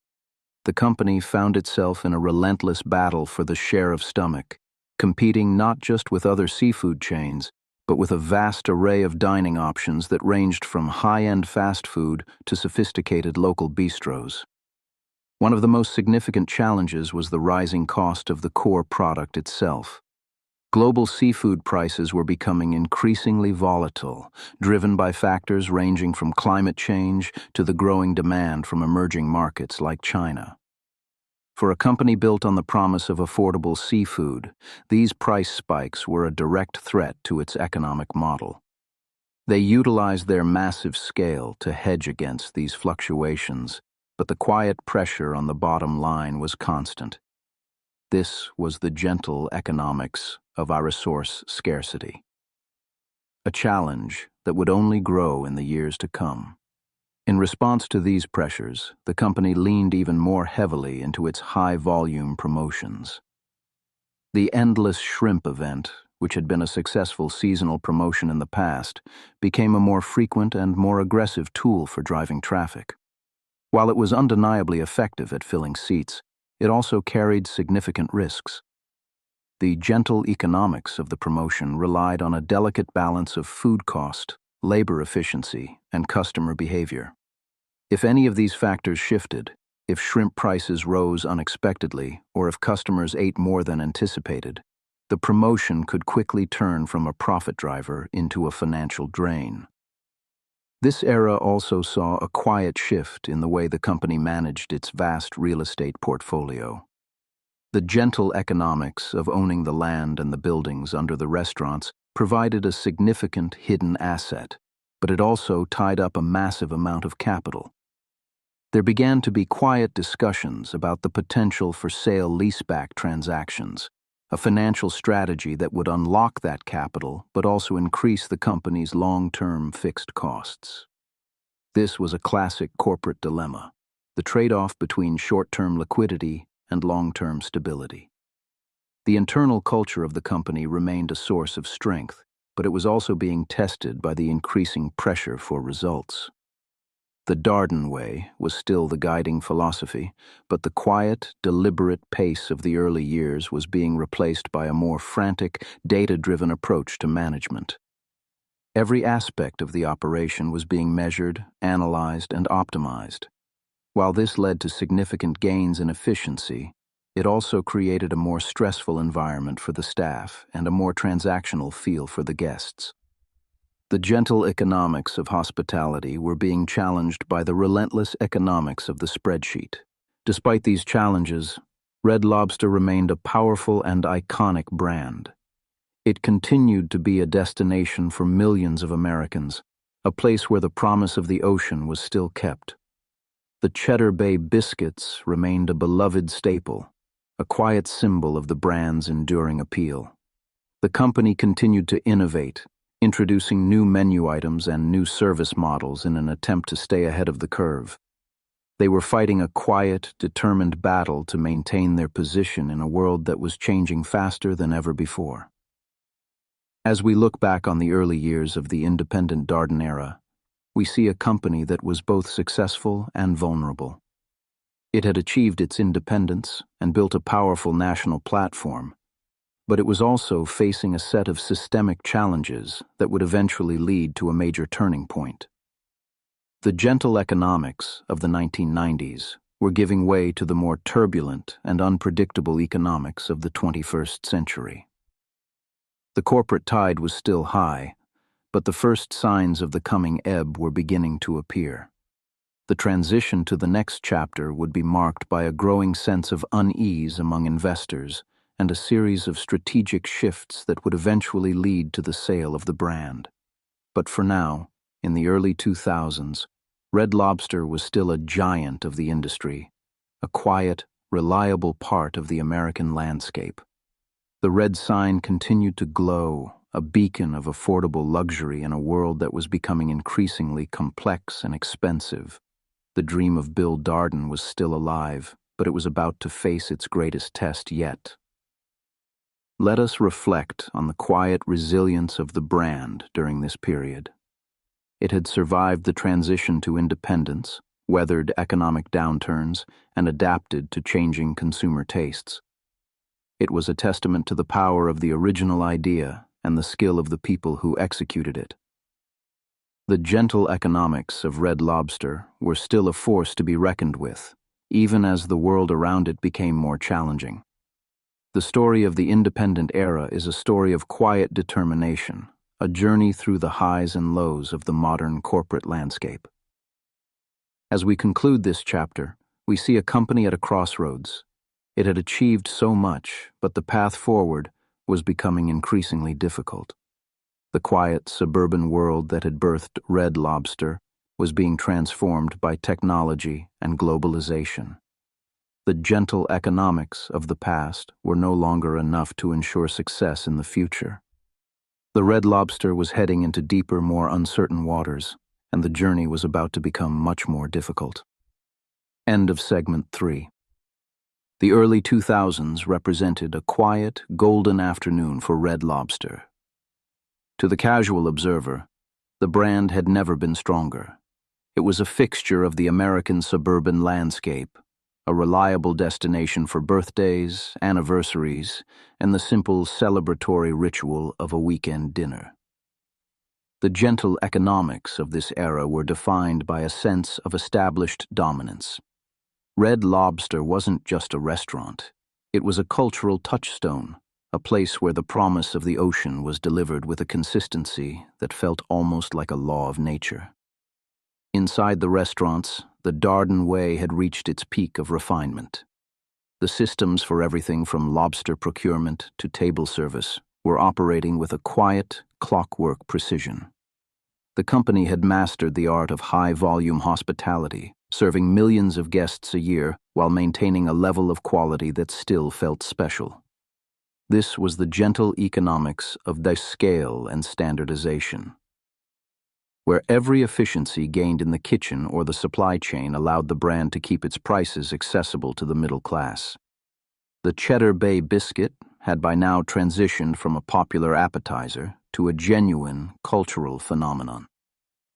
the company found itself in a relentless battle for the share of stomach, competing not just with other seafood chains, but with a vast array of dining options that ranged from high-end fast food to sophisticated local bistros. One of the most significant challenges was the rising cost of the core product itself. Global seafood prices were becoming increasingly volatile, driven by factors ranging from climate change to the growing demand from emerging markets like China. For a company built on the promise of affordable seafood, these price spikes were a direct threat to its economic model. They utilized their massive scale to hedge against these fluctuations, but the quiet pressure on the bottom line was constant. This was the gentle economics of our resource scarcity, a challenge that would only grow in the years to come. In response to these pressures, the company leaned even more heavily into its high-volume promotions. The Endless Shrimp event, which had been a successful seasonal promotion in the past, became a more frequent and more aggressive tool for driving traffic. While it was undeniably effective at filling seats, it also carried significant risks. The gentle economics of the promotion relied on a delicate balance of food cost, labor efficiency, and customer behavior. If any of these factors shifted, if shrimp prices rose unexpectedly, or if customers ate more than anticipated, the promotion could quickly turn from a profit driver into a financial drain. This era also saw a quiet shift in the way the company managed its vast real estate portfolio. The gentle economics of owning the land and the buildings under the restaurants provided a significant hidden asset, but it also tied up a massive amount of capital. There began to be quiet discussions about the potential for sale-leaseback transactions, a financial strategy that would unlock that capital but also increase the company's long-term fixed costs. This was a classic corporate dilemma, the trade-off between short-term liquidity and long-term stability. The internal culture of the company remained a source of strength, but it was also being tested by the increasing pressure for results. The Darden way was still the guiding philosophy, but the quiet, deliberate pace of the early years was being replaced by a more frantic, data-driven approach to management. Every aspect of the operation was being measured, analyzed, and optimized. While this led to significant gains in efficiency, it also created a more stressful environment for the staff and a more transactional feel for the guests. The gentle economics of hospitality were being challenged by the relentless economics of the spreadsheet. Despite these challenges, Red Lobster remained a powerful and iconic brand. It continued to be a destination for millions of Americans, a place where the promise of the ocean was still kept. The Cheddar Bay biscuits remained a beloved staple, a quiet symbol of the brand's enduring appeal. The company continued to innovate, introducing new menu items and new service models in an attempt to stay ahead of the curve. They were fighting a quiet, determined battle to maintain their position in a world that was changing faster than ever before. As we look back on the early years of the independent Darden era, we see a company that was both successful and vulnerable. It had achieved its independence and built a powerful national platform, but it was also facing a set of systemic challenges that would eventually lead to a major turning point. The gentle economics of the 1990s were giving way to the more turbulent and unpredictable economics of the 21st century. The corporate tide was still high, but the first signs of the coming ebb were beginning to appear. The transition to the next chapter would be marked by a growing sense of unease among investors and a series of strategic shifts that would eventually lead to the sale of the brand. But for now, in the early 2000s, Red Lobster was still a giant of the industry, a quiet, reliable part of the American landscape. The red sign continued to glow, a beacon of affordable luxury in a world that was becoming increasingly complex and expensive. The dream of Bill Darden was still alive, but it was about to face its greatest test yet. Let us reflect on the quiet resilience of the brand during this period. It had survived the transition to independence, weathered economic downturns, and adapted to changing consumer tastes. It was a testament to the power of the original idea and the skill of the people who executed it. The gentle economics of Red Lobster were still a force to be reckoned with, even as the world around it became more challenging. The story of the independent era is a story of quiet determination, a journey through the highs and lows of the modern corporate landscape. As we conclude this chapter, we see a company at a crossroads. It had achieved so much, but the path forward was becoming increasingly difficult. The quiet, suburban world that had birthed Red Lobster was being transformed by technology and globalization. The gentle economics of the past were no longer enough to ensure success in the future. The Red Lobster was heading into deeper, more uncertain waters, and the journey was about to become much more difficult. End of segment 3. The early 2000s represented a quiet, golden afternoon for Red Lobster. To the casual observer, the brand had never been stronger. It was a fixture of the American suburban landscape, a reliable destination for birthdays, anniversaries, and the simple celebratory ritual of a weekend dinner. The gentle economics of this era were defined by a sense of established dominance. Red Lobster wasn't just a restaurant. It was a cultural touchstone, a place where the promise of the ocean was delivered with a consistency that felt almost like a law of nature. Inside the restaurants, the Darden Way had reached its peak of refinement. The systems for everything from lobster procurement to table service were operating with a quiet, clockwork precision. The company had mastered the art of high-volume hospitality, serving millions of guests a year while maintaining a level of quality that still felt special. This was the gentle economics of the scale and standardization, where every efficiency gained in the kitchen or the supply chain allowed the brand to keep its prices accessible to the middle class. The Cheddar Bay biscuit had by now transitioned from a popular appetizer to a genuine cultural phenomenon.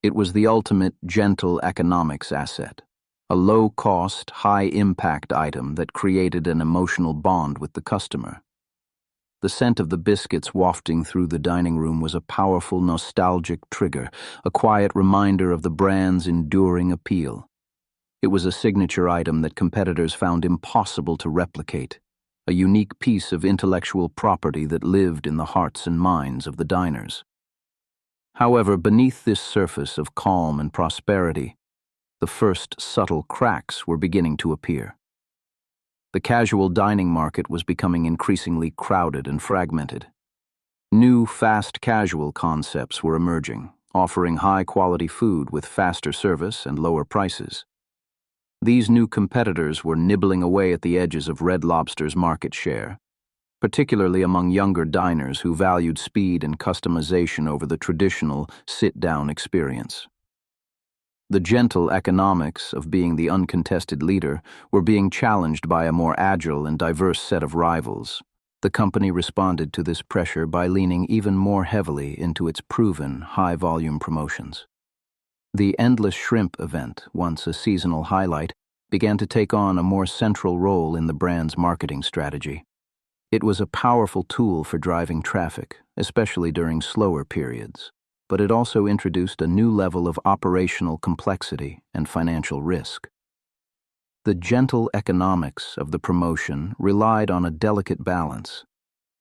It was the ultimate gentle economics asset, a low-cost, high-impact item that created an emotional bond with the customer. The scent of the biscuits wafting through the dining room was a powerful nostalgic trigger, a quiet reminder of the brand's enduring appeal. It was a signature item that competitors found impossible to replicate, a unique piece of intellectual property that lived in the hearts and minds of the diners. However, beneath this surface of calm and prosperity, the first subtle cracks were beginning to appear. The casual dining market was becoming increasingly crowded and fragmented. New fast casual concepts were emerging, offering high-quality food with faster service and lower prices. These new competitors were nibbling away at the edges of Red Lobster's market share, particularly among younger diners who valued speed and customization over the traditional sit-down experience. The gentle economics of being the uncontested leader were being challenged by a more agile and diverse set of rivals. The company responded to this pressure by leaning even more heavily into its proven high-volume promotions. The Endless Shrimp event, once a seasonal highlight, began to take on a more central role in the brand's marketing strategy. It was a powerful tool for driving traffic, especially during slower periods, but it also introduced a new level of operational complexity and financial risk. The gentle economics of the promotion relied on a delicate balance,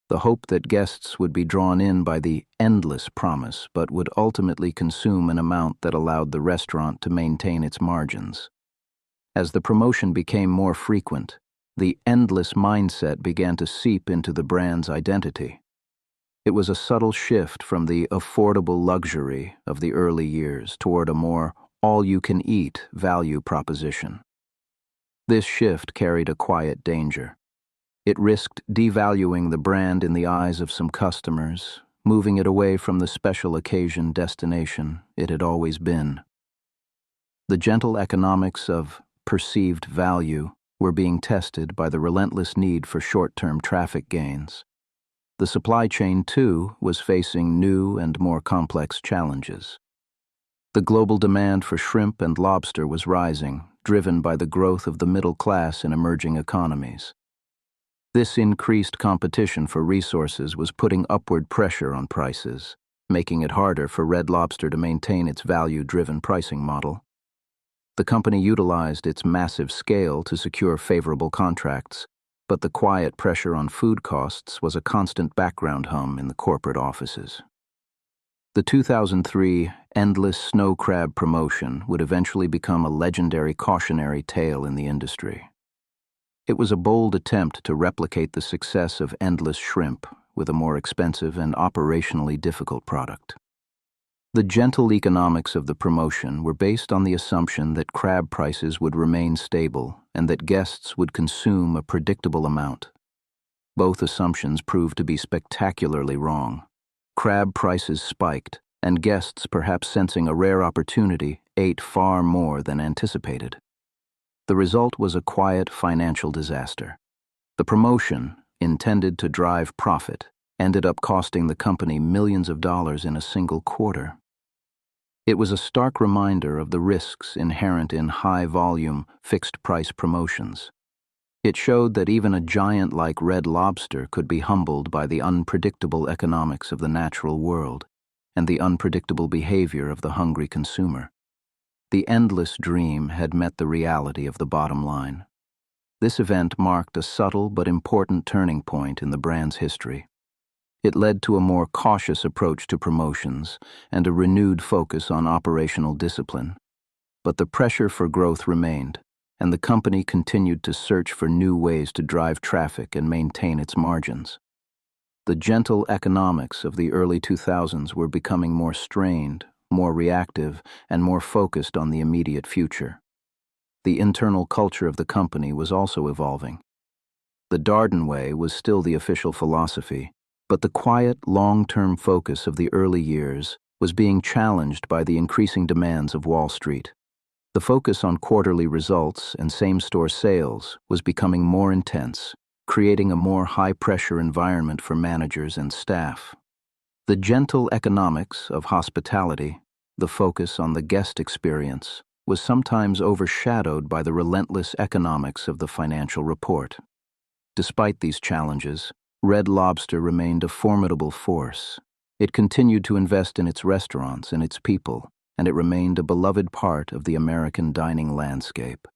the hope that guests would be drawn in by the endless promise but would ultimately consume an amount that allowed the restaurant to maintain its margins. As the promotion became more frequent, the endless mindset began to seep into the brand's identity. It was a subtle shift from the affordable luxury of the early years toward a more all-you-can-eat value proposition. This shift carried a quiet danger. It risked devaluing the brand in the eyes of some customers, moving it away from the special occasion destination it had always been. The gentle economics of perceived value were being tested by the relentless need for short-term traffic gains. The supply chain, too, was facing new and more complex challenges. The global demand for shrimp and lobster was rising, driven by the growth of the middle class in emerging economies. This increased competition for resources was putting upward pressure on prices, making it harder for Red Lobster to maintain its value-driven pricing model. The company utilized its massive scale to secure favorable contracts, but the quiet pressure on food costs was a constant background hum in the corporate offices. The 2003 endless snow crab promotion would eventually become a legendary cautionary tale in the industry. It was a bold attempt to replicate the success of endless shrimp with a more expensive and operationally difficult product. The gentle economics of the promotion were based on the assumption that crab prices would remain stable and that guests would consume a predictable amount. Both assumptions proved to be spectacularly wrong. Crab prices spiked, and guests, perhaps sensing a rare opportunity, ate far more than anticipated. The result was a quiet financial disaster. The promotion, intended to drive profit, ended up costing the company millions of dollars in a single quarter. It was a stark reminder of the risks inherent in high-volume, fixed-price promotions. It showed that even a giant like Red Lobster could be humbled by the unpredictable economics of the natural world and the unpredictable behavior of the hungry consumer. The endless dream had met the reality of the bottom line. This event marked a subtle but important turning point in the brand's history. It led to a more cautious approach to promotions and a renewed focus on operational discipline. But the pressure for growth remained, and the company continued to search for new ways to drive traffic and maintain its margins. The gentle economics of the early 2000s were becoming more strained, more reactive, and more focused on the immediate future. The internal culture of the company was also evolving. The Darden Way was still the official philosophy, but the quiet, long-term focus of the early years was being challenged by the increasing demands of Wall Street. The focus on quarterly results and same-store sales was becoming more intense, creating a more high-pressure environment for managers and staff. The gentle economics of hospitality, the focus on the guest experience, was sometimes overshadowed by the relentless economics of the financial report. Despite these challenges, Red Lobster remained a formidable force. It continued to invest in its restaurants and its people, and it remained a beloved part of the American dining landscape.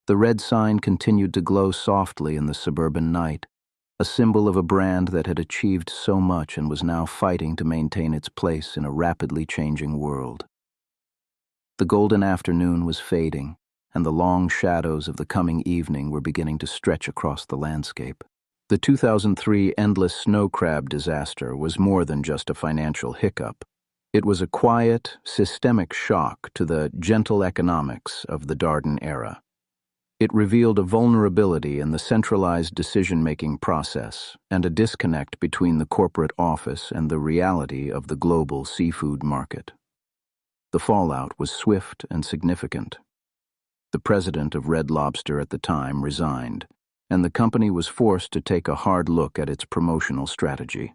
The red sign continued to glow softly in the suburban night, a symbol of a brand that had achieved so much and was now fighting to maintain its place in a rapidly changing world. The golden afternoon was fading, and the long shadows of the coming evening were beginning to stretch across the landscape. The 2003 endless snow crab disaster was more than just a financial hiccup. It was a quiet, systemic shock to the gentle economics of the Darden era. It revealed a vulnerability in the centralized decision-making process and a disconnect between the corporate office and the reality of the global seafood market. The fallout was swift and significant. The president of Red Lobster at the time resigned, and the company was forced to take a hard look at its promotional strategy.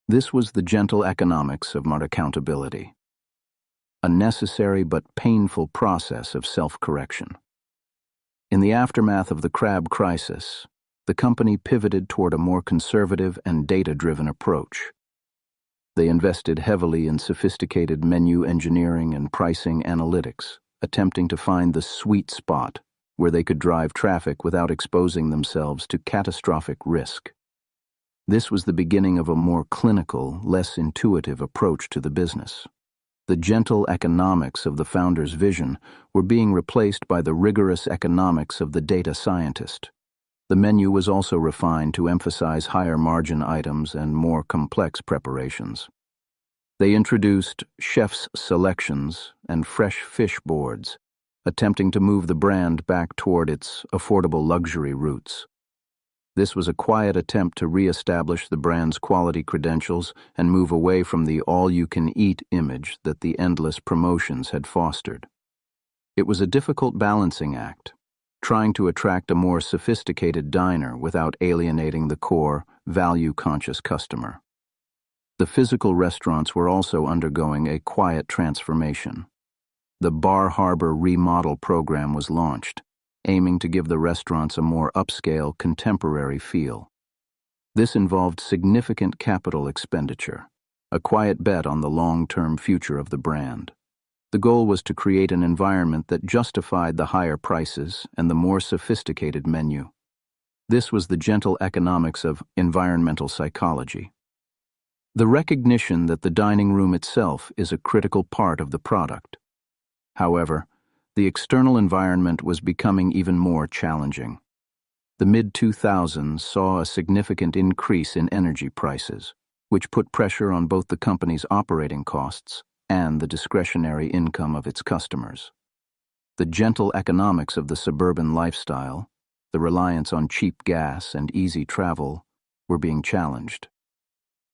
This was the gentle economics of accountability, a necessary but painful process of self-correction. In the aftermath of the crab crisis, the company pivoted toward a more conservative and data-driven approach. They invested heavily in sophisticated menu engineering and pricing analytics, attempting to find the sweet spot where they could drive traffic without exposing themselves to catastrophic risk. This was the beginning of a more clinical, less intuitive approach to the business. The gentle economics of the founder's vision were being replaced by the rigorous economics of the data scientist. The menu was also refined to emphasize higher margin items and more complex preparations. They introduced chef's selections and fresh fish boards, attempting to move the brand back toward its affordable luxury roots. This was a quiet attempt to re-establish the brand's quality credentials and move away from the all-you-can-eat image that the endless promotions had fostered. It was a difficult balancing act, trying to attract a more sophisticated diner without alienating the core, value-conscious customer. The physical restaurants were also undergoing a quiet transformation. The Bar Harbor remodel program was launched, aiming to give the restaurants a more upscale, contemporary feel. This involved significant capital expenditure, a quiet bet on the long-term future of the brand. The goal was to create an environment that justified the higher prices and the more sophisticated menu. This was the gentle economics of environmental psychology. The recognition that the dining room itself is a critical part of the product. However, the external environment was becoming even more challenging. The mid-2000s saw a significant increase in energy prices, which put pressure on both the company's operating costs and the discretionary income of its customers. The gentle economics of the suburban lifestyle, the reliance on cheap gas and easy travel, were being challenged.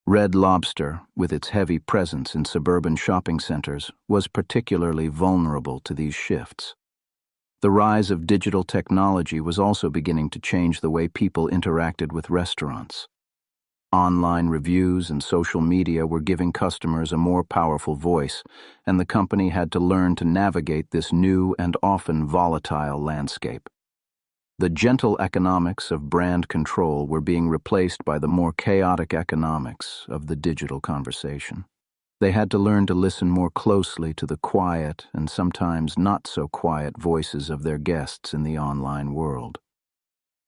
Red Lobster, with its heavy presence in suburban shopping centers, was particularly vulnerable to these shifts. The rise of digital technology was also beginning to change the way people interacted with restaurants. Online reviews and social media were giving customers a more powerful voice, and the company had to learn to navigate this new and often volatile landscape. The gentle economics of brand control were being replaced by the more chaotic economics of the digital conversation. They had to learn to listen more closely to the quiet and sometimes not so quiet voices of their guests in the online world.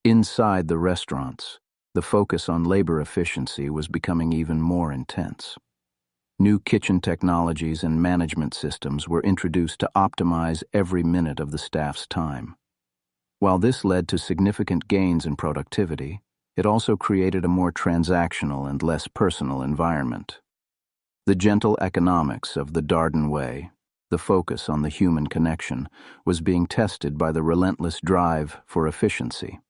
Inside the restaurants, the focus on labor efficiency was becoming even more intense. New kitchen technologies and management systems were introduced to optimize every minute of the staff's time. While this led to significant gains in productivity, it also created a more transactional and less personal environment. The gentle economics of the Darden Way, the focus on the human connection, was being tested by the relentless drive for efficiency.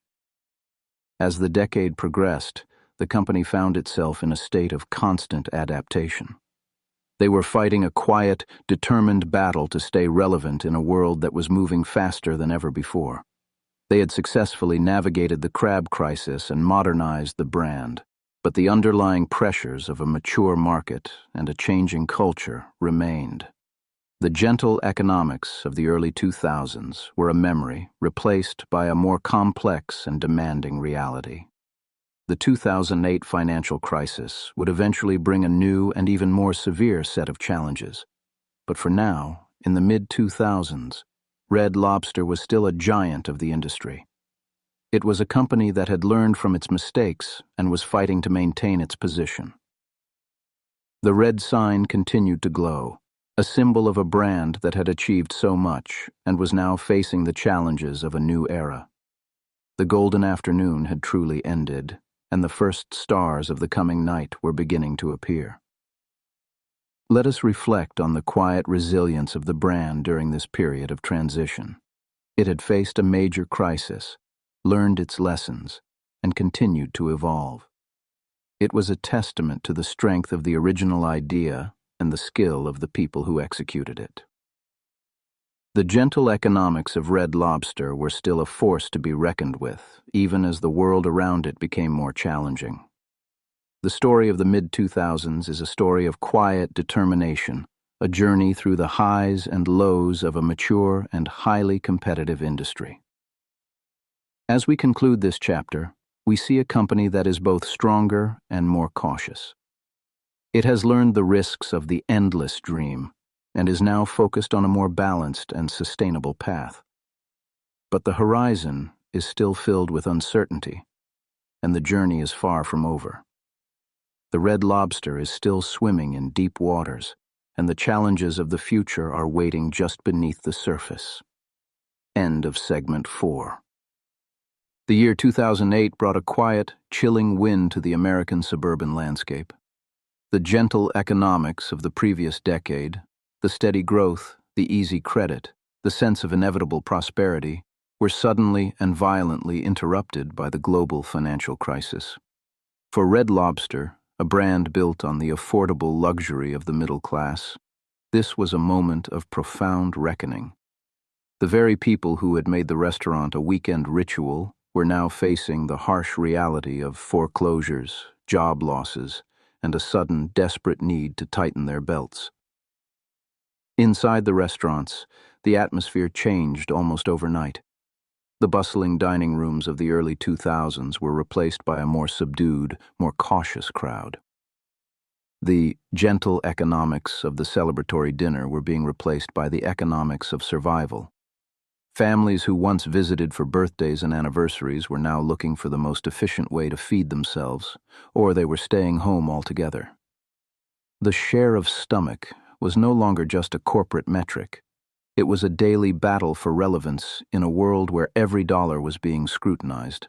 As the decade progressed, the company found itself in a state of constant adaptation. They were fighting a quiet, determined battle to stay relevant in a world that was moving faster than ever before. They had successfully navigated the crab crisis and modernized the brand, but the underlying pressures of a mature market and a changing culture remained. The gentle economics of the early 2000s were a memory replaced by a more complex and demanding reality. The 2008 financial crisis would eventually bring a new and even more severe set of challenges. But for now, in the mid-2000s, Red Lobster was still a giant of the industry. It was a company that had learned from its mistakes and was fighting to maintain its position. The red sign continued to glow, a symbol of a brand that had achieved so much and was now facing the challenges of a new era. The golden afternoon had truly ended, and the first stars of the coming night were beginning to appear. Let us reflect on the quiet resilience of the brand during this period of transition. It had faced a major crisis, learned its lessons, and continued to evolve. It was a testament to the strength of the original idea and the skill of the people who executed it. The gentle economics of Red Lobster were still a force to be reckoned with, even as the world around it became more challenging. The story of the mid-2000s is a story of quiet determination, a journey through the highs and lows of a mature and highly competitive industry. As we conclude this chapter, we see a company that is both stronger and more cautious. It has learned the risks of the endless dream and is now focused on a more balanced and sustainable path. But the horizon is still filled with uncertainty, and the journey is far from over. The Red Lobster is still swimming in deep waters, and the challenges of the future are waiting just beneath the surface. End of segment 4. The year 2008 brought a quiet, chilling wind to the American suburban landscape. The gentle economics of the previous decade, the steady growth, the easy credit, the sense of inevitable prosperity, were suddenly and violently interrupted by the global financial crisis. For Red Lobster, a brand built on the affordable luxury of the middle class, this was a moment of profound reckoning. The very people who had made the restaurant a weekend ritual were now facing the harsh reality of foreclosures, job losses, and a sudden, desperate need to tighten their belts. Inside the restaurants, the atmosphere changed almost overnight. The bustling dining rooms of the early 2000s were replaced by a more subdued, more cautious crowd. The gentle economics of the celebratory dinner were being replaced by the economics of survival. Families who once visited for birthdays and anniversaries were now looking for the most efficient way to feed themselves, or they were staying home altogether. The share of stomach was no longer just a corporate metric. It was a daily battle for relevance in a world where every dollar was being scrutinized.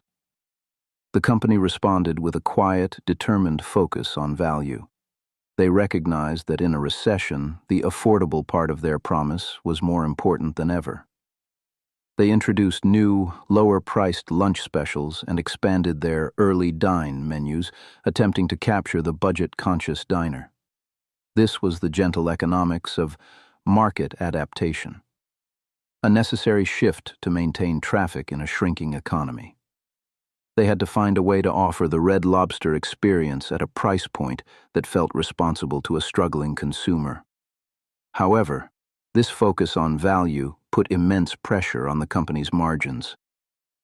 The company responded with a quiet, determined focus on value. They recognized that in a recession, the affordable part of their promise was more important than ever. They introduced new, lower-priced lunch specials and expanded their early dine menus, attempting to capture the budget-conscious diner. This was the gentle economics of market adaptation, a necessary shift to maintain traffic in a shrinking economy. They had to find a way to offer the Red Lobster experience at a price point that felt responsible to a struggling consumer. However, this focus on value put immense pressure on the company's margins.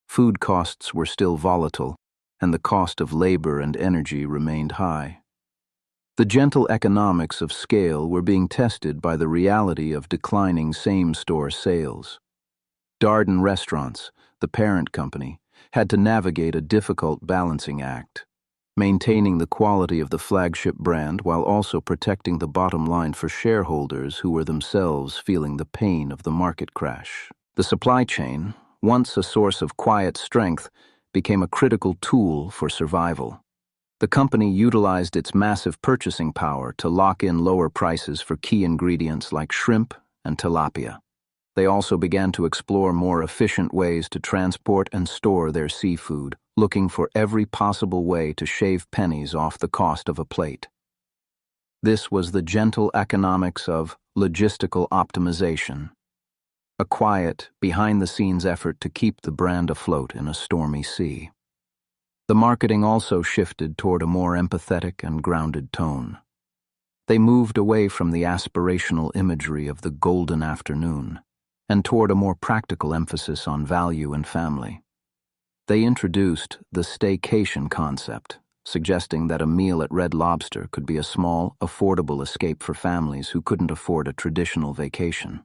Food costs were still volatile, and the cost of labor and energy remained high. The gentle economics of scale were being tested by the reality of declining same-store sales. Darden Restaurants, the parent company, had to navigate a difficult balancing act, maintaining the quality of the flagship brand while also protecting the bottom line for shareholders who were themselves feeling the pain of the market crash. The supply chain, once a source of quiet strength, became a critical tool for survival. The company utilized its massive purchasing power to lock in lower prices for key ingredients like shrimp and tilapia. They also began to explore more efficient ways to transport and store their seafood, looking for every possible way to shave pennies off the cost of a plate. This was the gentle economics of logistical optimization, a quiet, behind-the-scenes effort to keep the brand afloat in a stormy sea. The marketing also shifted toward a more empathetic and grounded tone. They moved away from the aspirational imagery of the golden afternoon and toward a more practical emphasis on value and family. They introduced the staycation concept, suggesting that a meal at Red Lobster could be a small, affordable escape for families who couldn't afford a traditional vacation.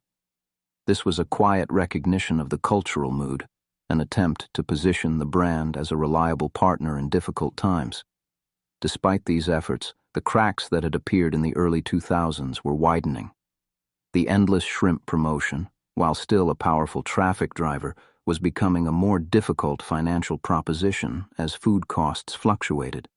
This was a quiet recognition of the cultural mood, an attempt to position the brand as a reliable partner in difficult times. Despite these efforts, the cracks that had appeared in the early 2000s were widening. The endless shrimp promotion, while still a powerful traffic driver, was becoming a more difficult financial proposition as food costs fluctuated.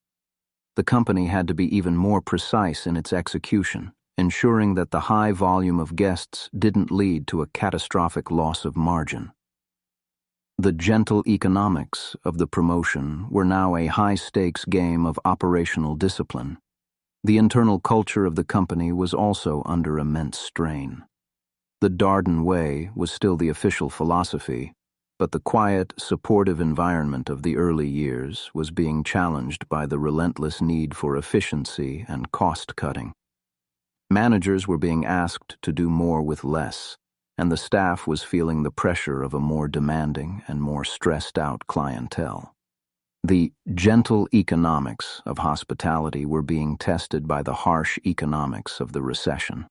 The company had to be even more precise in its execution, ensuring that the high volume of guests didn't lead to a catastrophic loss of margin. The gentle economics of the promotion were now a high-stakes game of operational discipline. The internal culture of the company was also under immense strain. The Darden way was still the official philosophy, but the quiet, supportive environment of the early years was being challenged by the relentless need for efficiency and cost-cutting. Managers were being asked to do more with less, and the staff was feeling the pressure of a more demanding and more stressed-out clientele. The gentle economics of hospitality were being tested by the harsh economics of the recession.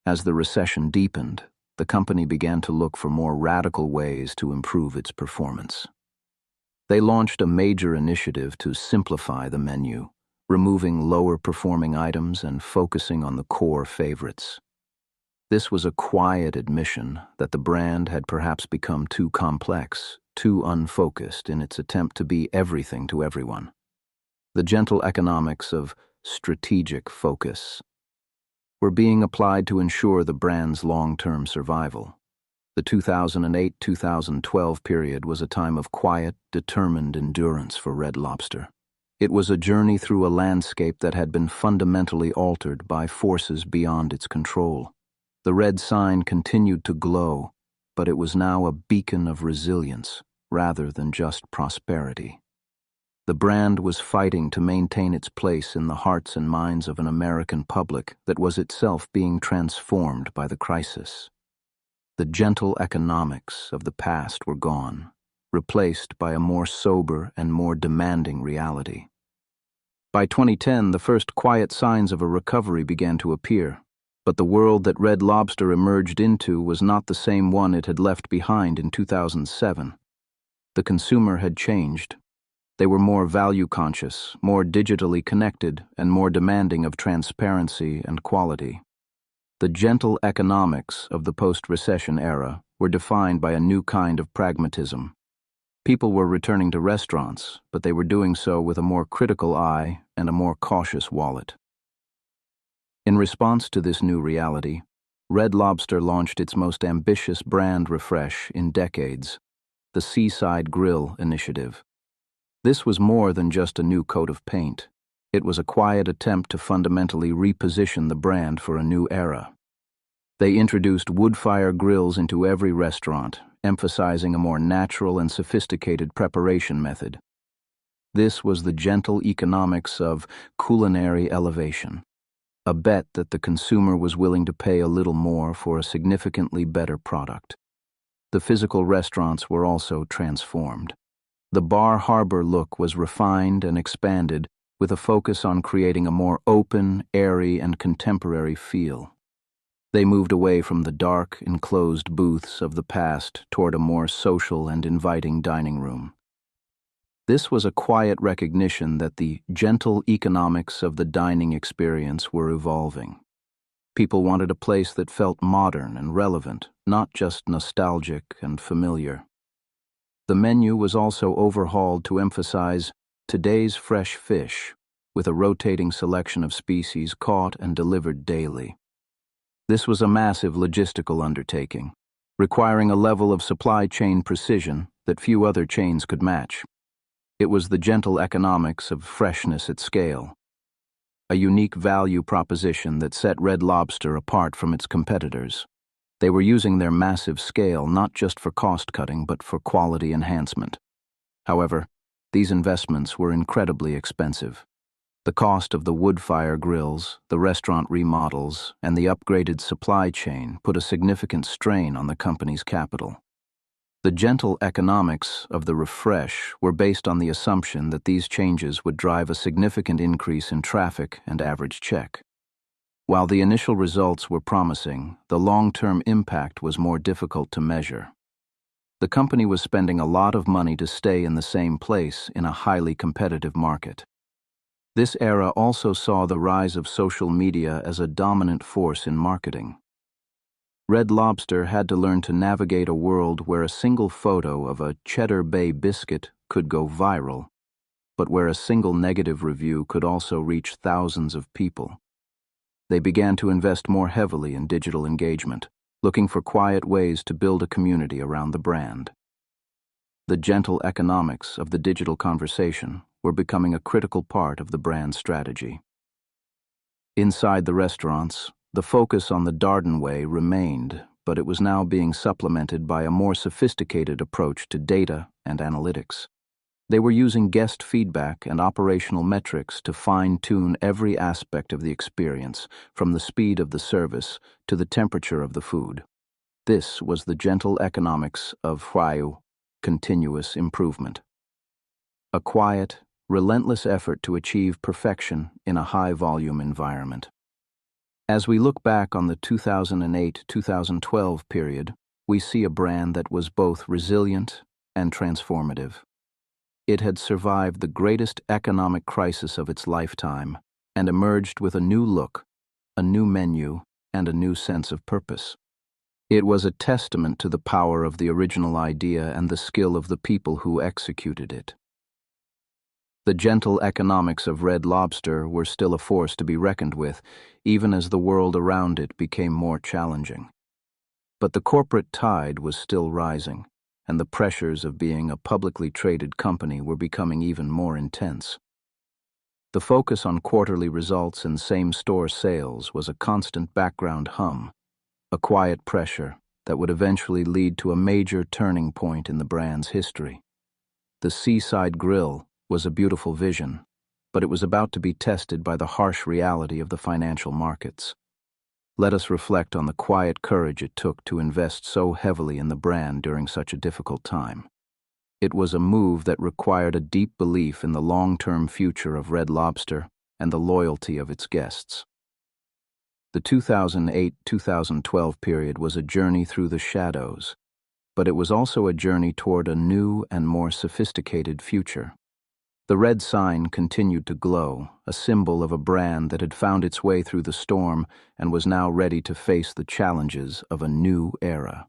As the recession deepened, the company began to look for more radical ways to improve its performance. They launched a major initiative to simplify the menu, removing lower-performing items and focusing on the core favorites. This was a quiet admission that the brand had perhaps become too complex, too unfocused in its attempt to be everything to everyone. The gentle economics of strategic focus were being applied to ensure the brand's long-term survival. The 2008-2012 period was a time of quiet, determined endurance for Red Lobster. It was a journey through a landscape that had been fundamentally altered by forces beyond its control. The red sign continued to glow, but it was now a beacon of resilience rather than just prosperity. The brand was fighting to maintain its place in the hearts and minds of an American public that was itself being transformed by the crisis. The gentle economics of the past were gone, replaced by a more sober and more demanding reality. By 2010, the first quiet signs of a recovery began to appear, but the world that Red Lobster emerged into was not the same one it had left behind in 2007. The consumer had changed. They were more value-conscious, more digitally connected, and more demanding of transparency and quality. The gentle economics of the post-recession era were defined by a new kind of pragmatism. People were returning to restaurants, but they were doing so with a more critical eye and a more cautious wallet. In response to this new reality, Red Lobster launched its most ambitious brand refresh in decades, the Seaside Grill initiative. This was more than just a new coat of paint. It was a quiet attempt to fundamentally reposition the brand for a new era. They introduced wood-fire grills into every restaurant, emphasizing a more natural and sophisticated preparation method. This was the gentle economics of culinary elevation, a bet that the consumer was willing to pay a little more for a significantly better product. The physical restaurants were also transformed. The Bar Harbor look was refined and expanded, with a focus on creating a more open, airy, and contemporary feel. They moved away from the dark, enclosed booths of the past toward a more social and inviting dining room. This was a quiet recognition that the gentle economics of the dining experience were evolving. People wanted a place that felt modern and relevant, not just nostalgic and familiar. The menu was also overhauled to emphasize today's fresh fish, with a rotating selection of species caught and delivered daily. This was a massive logistical undertaking, requiring a level of supply chain precision that few other chains could match. It was the gentle economics of freshness at scale, a unique value proposition that set Red Lobster apart from its competitors. They were using their massive scale not just for cost-cutting but for quality enhancement. However, these investments were incredibly expensive. The cost of the wood-fire grills, the restaurant remodels, and the upgraded supply chain put a significant strain on the company's capital. The gentle economics of the refresh were based on the assumption that these changes would drive a significant increase in traffic and average check. While the initial results were promising, the long-term impact was more difficult to measure. The company was spending a lot of money to stay in the same place in a highly competitive market. This era also saw the rise of social media as a dominant force in marketing. Red Lobster had to learn to navigate a world where a single photo of a Cheddar Bay biscuit could go viral, but where a single negative review could also reach thousands of people. They began to invest more heavily in digital engagement, looking for quiet ways to build a community around the brand. The gentle economics of the digital conversation were becoming a critical part of the brand's strategy. Inside the restaurants, the focus on the Darden way remained, but it was now being supplemented by a more sophisticated approach to data and analytics. They were using guest feedback and operational metrics to fine-tune every aspect of the experience, from the speed of the service to the temperature of the food. This was the gentle economics of continuous improvement. A quiet, relentless effort to achieve perfection in a high-volume environment. As we look back on the 2008-2012 period, we see a brand that was both resilient and transformative. It had survived the greatest economic crisis of its lifetime and emerged with a new look, a new menu, and a new sense of purpose. It was a testament to the power of the original idea and the skill of the people who executed it. The gentle economics of Red Lobster were still a force to be reckoned with, even as the world around it became more challenging. But the corporate tide was still rising, and the pressures of being a publicly traded company were becoming even more intense. The focus on quarterly results and same-store sales was a constant background hum, a quiet pressure that would eventually lead to a major turning point in the brand's history. The Seaside Grill was a beautiful vision, but it was about to be tested by the harsh reality of the financial markets. Let us reflect on the quiet courage it took to invest so heavily in the brand during such a difficult time. It was a move that required a deep belief in the long-term future of Red Lobster and the loyalty of its guests. The 2008-2012 period was a journey through the shadows, but it was also a journey toward a new and more sophisticated future. The red sign continued to glow, a symbol of a brand that had found its way through the storm and was now ready to face the challenges of a new era.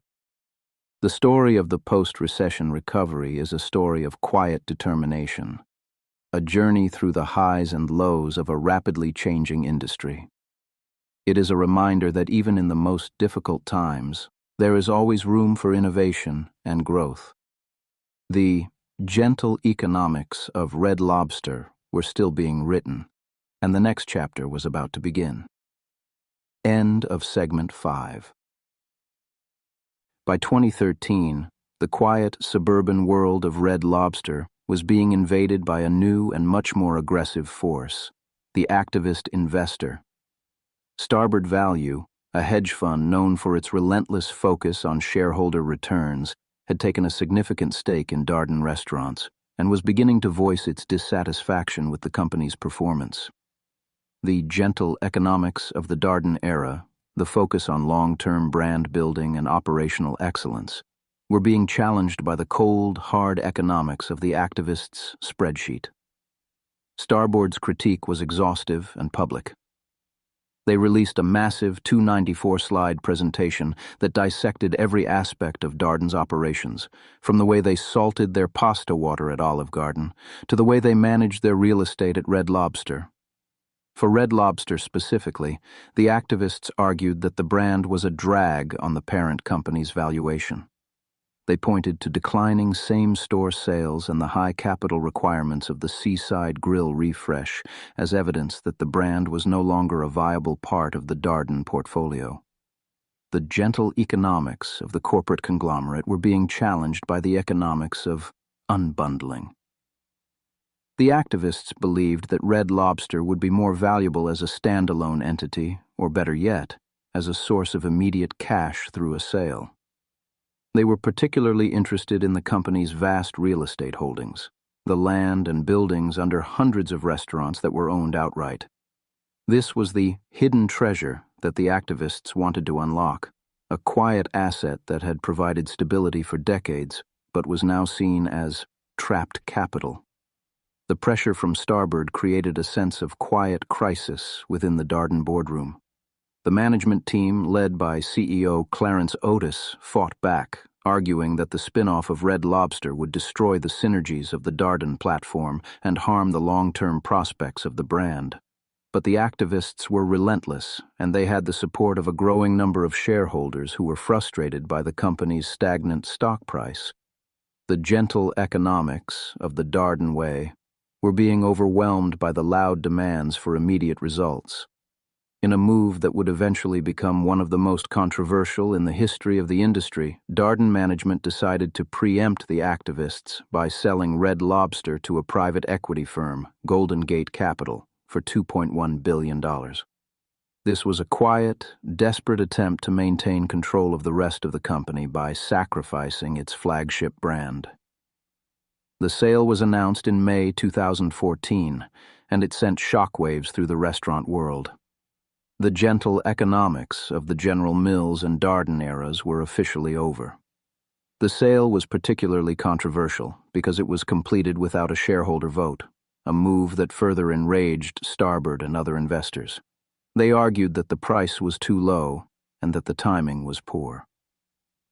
The story of the post-recession recovery is a story of quiet determination, a journey through the highs and lows of a rapidly changing industry. It is a reminder that even in the most difficult times, there is always room for innovation and growth. The gentle economics of Red Lobster were still being written, and the next chapter was about to begin. End of segment 5. By 2013, the quiet suburban world of Red Lobster was being invaded by a new and much more aggressive force, the activist investor. Starboard Value, a hedge fund known for its relentless focus on shareholder returns, had taken a significant stake in Darden Restaurants and was beginning to voice its dissatisfaction with the company's performance. The gentle economics of the Darden era, the focus on long-term brand building and operational excellence, were being challenged by the cold, hard economics of the activists' spreadsheet. Starboard's critique was exhaustive and public. They released a massive 294-slide presentation that dissected every aspect of Darden's operations, from the way they salted their pasta water at Olive Garden to the way they managed their real estate at Red Lobster. For Red Lobster specifically, the activists argued that the brand was a drag on the parent company's valuation. They pointed to declining same-store sales and the high capital requirements of the Seaside Grill refresh as evidence that the brand was no longer a viable part of the Darden portfolio. The gentle economics of the corporate conglomerate were being challenged by the economics of unbundling. The activists believed that Red Lobster would be more valuable as a standalone entity, or better yet, as a source of immediate cash through a sale. They were particularly interested in the company's vast real estate holdings, the land and buildings under hundreds of restaurants that were owned outright. This was the hidden treasure that the activists wanted to unlock, a quiet asset that had provided stability for decades, but was now seen as trapped capital. The pressure from Starboard created a sense of quiet crisis within the Darden boardroom. The management team, led by CEO Clarence Otis, fought back, arguing that the spin-off of Red Lobster would destroy the synergies of the Darden platform and harm the long-term prospects of the brand. But the activists were relentless, and they had the support of a growing number of shareholders who were frustrated by the company's stagnant stock price. The gentle economics of the Darden way were being overwhelmed by the loud demands for immediate results. In a move that would eventually become one of the most controversial in the history of the industry, Darden management decided to preempt the activists by selling Red Lobster to a private equity firm, Golden Gate Capital, for $2.1 billion. This was a quiet, desperate attempt to maintain control of the rest of the company by sacrificing its flagship brand. The sale was announced in May 2014, and it sent shockwaves through the restaurant world. The gentle economics of the General Mills and Darden eras were officially over. The sale was particularly controversial because it was completed without a shareholder vote, a move that further enraged Starboard and other investors. They argued that the price was too low and that the timing was poor.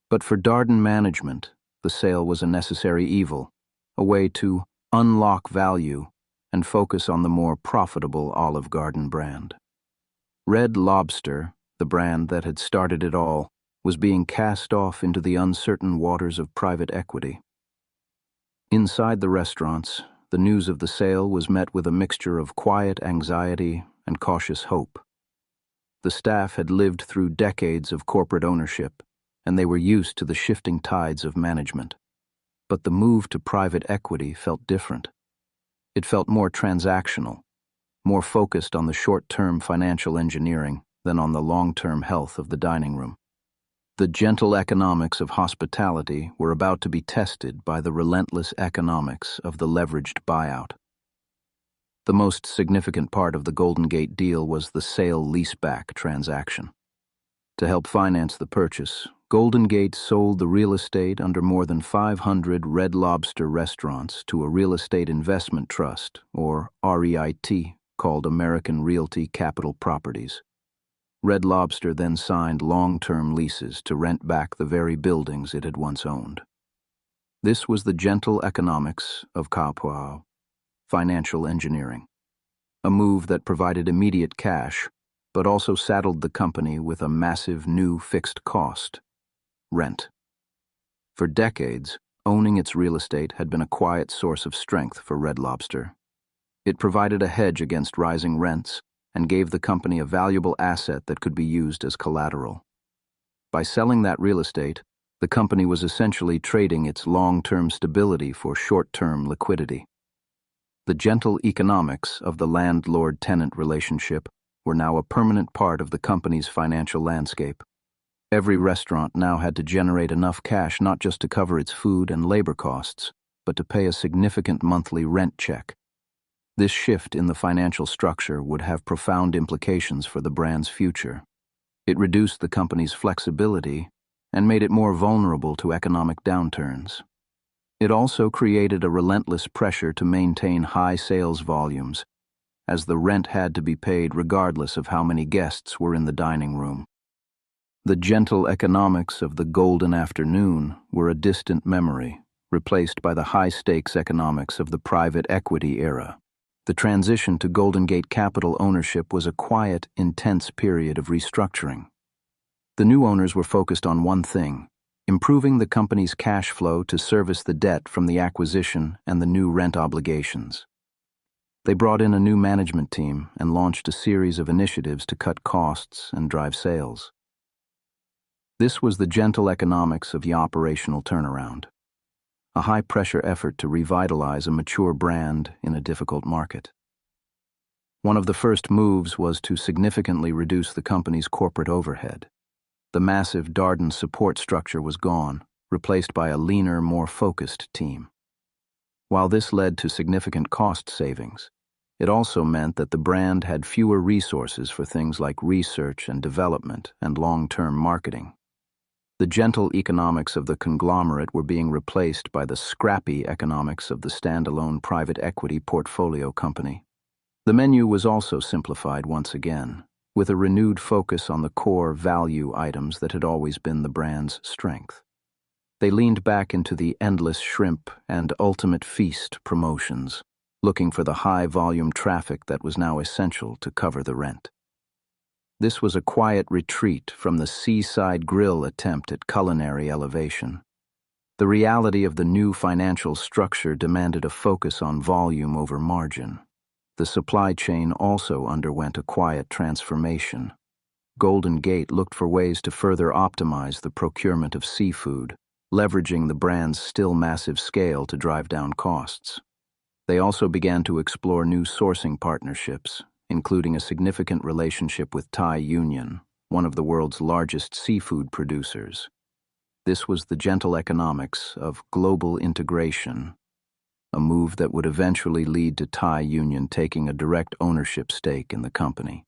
But for Darden management, the sale was a necessary evil, a way to unlock value and focus on the more profitable Olive Garden brand. Red Lobster, the brand that had started it all, was being cast off into the uncertain waters of private equity. Inside the restaurants, the news of the sale was met with a mixture of quiet anxiety and cautious hope. The staff had lived through decades of corporate ownership, and they were used to the shifting tides of management. But the move to private equity felt different. It felt more transactional, more focused on the short-term financial engineering than on the long-term health of the dining room. The gentle economics of hospitality were about to be tested by the relentless economics of the leveraged buyout. The most significant part of the Golden Gate deal was the sale-leaseback transaction. To help finance the purchase, Golden Gate sold the real estate under more than 500 Red Lobster restaurants to a real estate investment trust, or REIT, called American Realty Capital Properties. Red Lobster then signed long-term leases to rent back the very buildings it had once owned. This was the gentle economics of Kapuao, financial engineering, a move that provided immediate cash, but also saddled the company with a massive new fixed cost: rent. For decades, owning its real estate had been a quiet source of strength for Red Lobster. It provided a hedge against rising rents and gave the company a valuable asset that could be used as collateral. By selling that real estate, the company was essentially trading its long-term stability for short-term liquidity. The gentle economics of the landlord-tenant relationship were now a permanent part of the company's financial landscape. Every restaurant now had to generate enough cash not just to cover its food and labor costs, but to pay a significant monthly rent check. This shift in the financial structure would have profound implications for the brand's future. It reduced the company's flexibility and made it more vulnerable to economic downturns. It also created a relentless pressure to maintain high sales volumes, as the rent had to be paid regardless of how many guests were in the dining room. The gentle economics of the golden afternoon were a distant memory, replaced by the high-stakes economics of the private equity era. The transition to Golden Gate Capital ownership was a quiet, intense period of restructuring. The new owners were focused on one thing: improving the company's cash flow to service the debt from the acquisition and the new rent obligations. They brought in a new management team and launched a series of initiatives to cut costs and drive sales. This was the gentle economics of the operational turnaround, a high-pressure effort to revitalize a mature brand in a difficult market. One of the first moves was to significantly reduce the company's corporate overhead. The massive Darden support structure was gone, replaced by a leaner, more focused team. While this led to significant cost savings, it also meant that the brand had fewer resources for things like research and development and long-term marketing. The gentle economics of the conglomerate were being replaced by the scrappy economics of the standalone private equity portfolio company. The menu was also simplified once again, with a renewed focus on the core value items that had always been the brand's strength. They leaned back into the endless shrimp and ultimate feast promotions, looking for the high-volume traffic that was now essential to cover the rent. This was a quiet retreat from the seaside grill attempt at culinary elevation. The reality of the new financial structure demanded a focus on volume over margin. The supply chain also underwent a quiet transformation. Golden Gate looked for ways to further optimize the procurement of seafood, leveraging the brand's still massive scale to drive down costs. They also began to explore new sourcing partnerships, including a significant relationship with Thai Union, one of the world's largest seafood producers. This was the gentle economics of global integration, a move that would eventually lead to Thai Union taking a direct ownership stake in the company.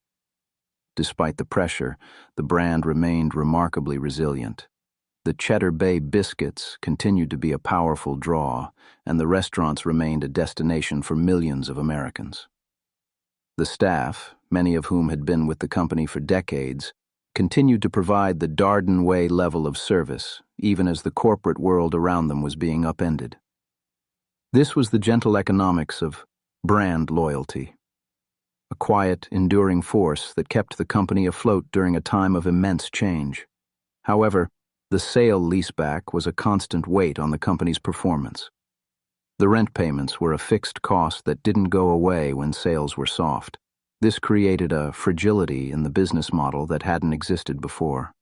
Despite the pressure, the brand remained remarkably resilient. The Cheddar Bay biscuits continued to be a powerful draw, and the restaurants remained a destination for millions of Americans. The staff, many of whom had been with the company for decades, continued to provide the Darden Way level of service, even as the corporate world around them was being upended. This was the gentle economics of brand loyalty, a quiet, enduring force that kept the company afloat during a time of immense change. However, the sale-leaseback was a constant weight on the company's performance. The rent payments were a fixed cost that didn't go away when sales were soft. This created a fragility in the business model that hadn't existed before.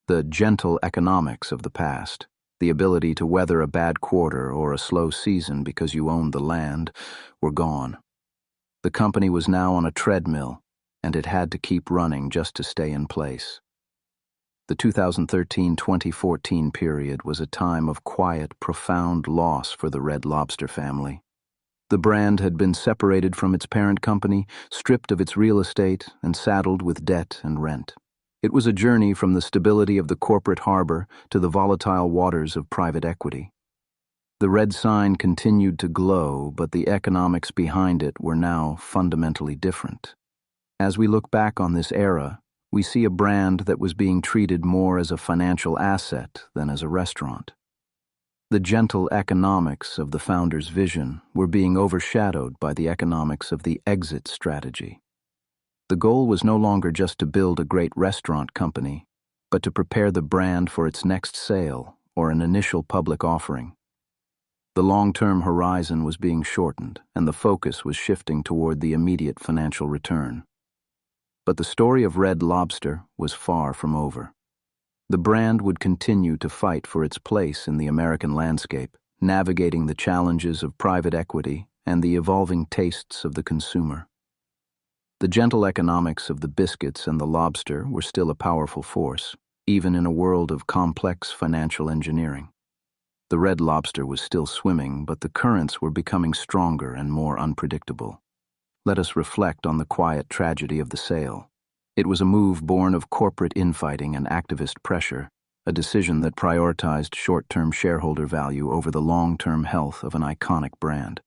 The gentle economics of the past, the ability to weather a bad quarter or a slow season because you owned the land, were gone. The company was now on a treadmill, and it had to keep running just to stay in place. The 2013-2014 period was a time of quiet, profound loss for the Red Lobster family. The brand had been separated from its parent company, stripped of its real estate, and saddled with debt and rent. It was a journey from the stability of the corporate harbor to the volatile waters of private equity. The red sign continued to glow, but the economics behind it were now fundamentally different. As we look back on this era, we see a brand that was being treated more as a financial asset than as a restaurant. The gentle economics of the founder's vision were being overshadowed by the economics of the exit strategy. The goal was no longer just to build a great restaurant company, but to prepare the brand for its next sale or an initial public offering. The long-term horizon was being shortened, and the focus was shifting toward the immediate financial return. But the story of Red Lobster was far from over. The brand would continue to fight for its place in the American landscape, navigating the challenges of private equity and the evolving tastes of the consumer. The gentle economics of the biscuits and the lobster were still a powerful force, even in a world of complex financial engineering. The Red Lobster was still swimming, but the currents were becoming stronger and more unpredictable. Let us reflect on the quiet tragedy of the sale. It was a move born of corporate infighting and activist pressure, a decision that prioritized short-term shareholder value over the long-term health of an iconic brand.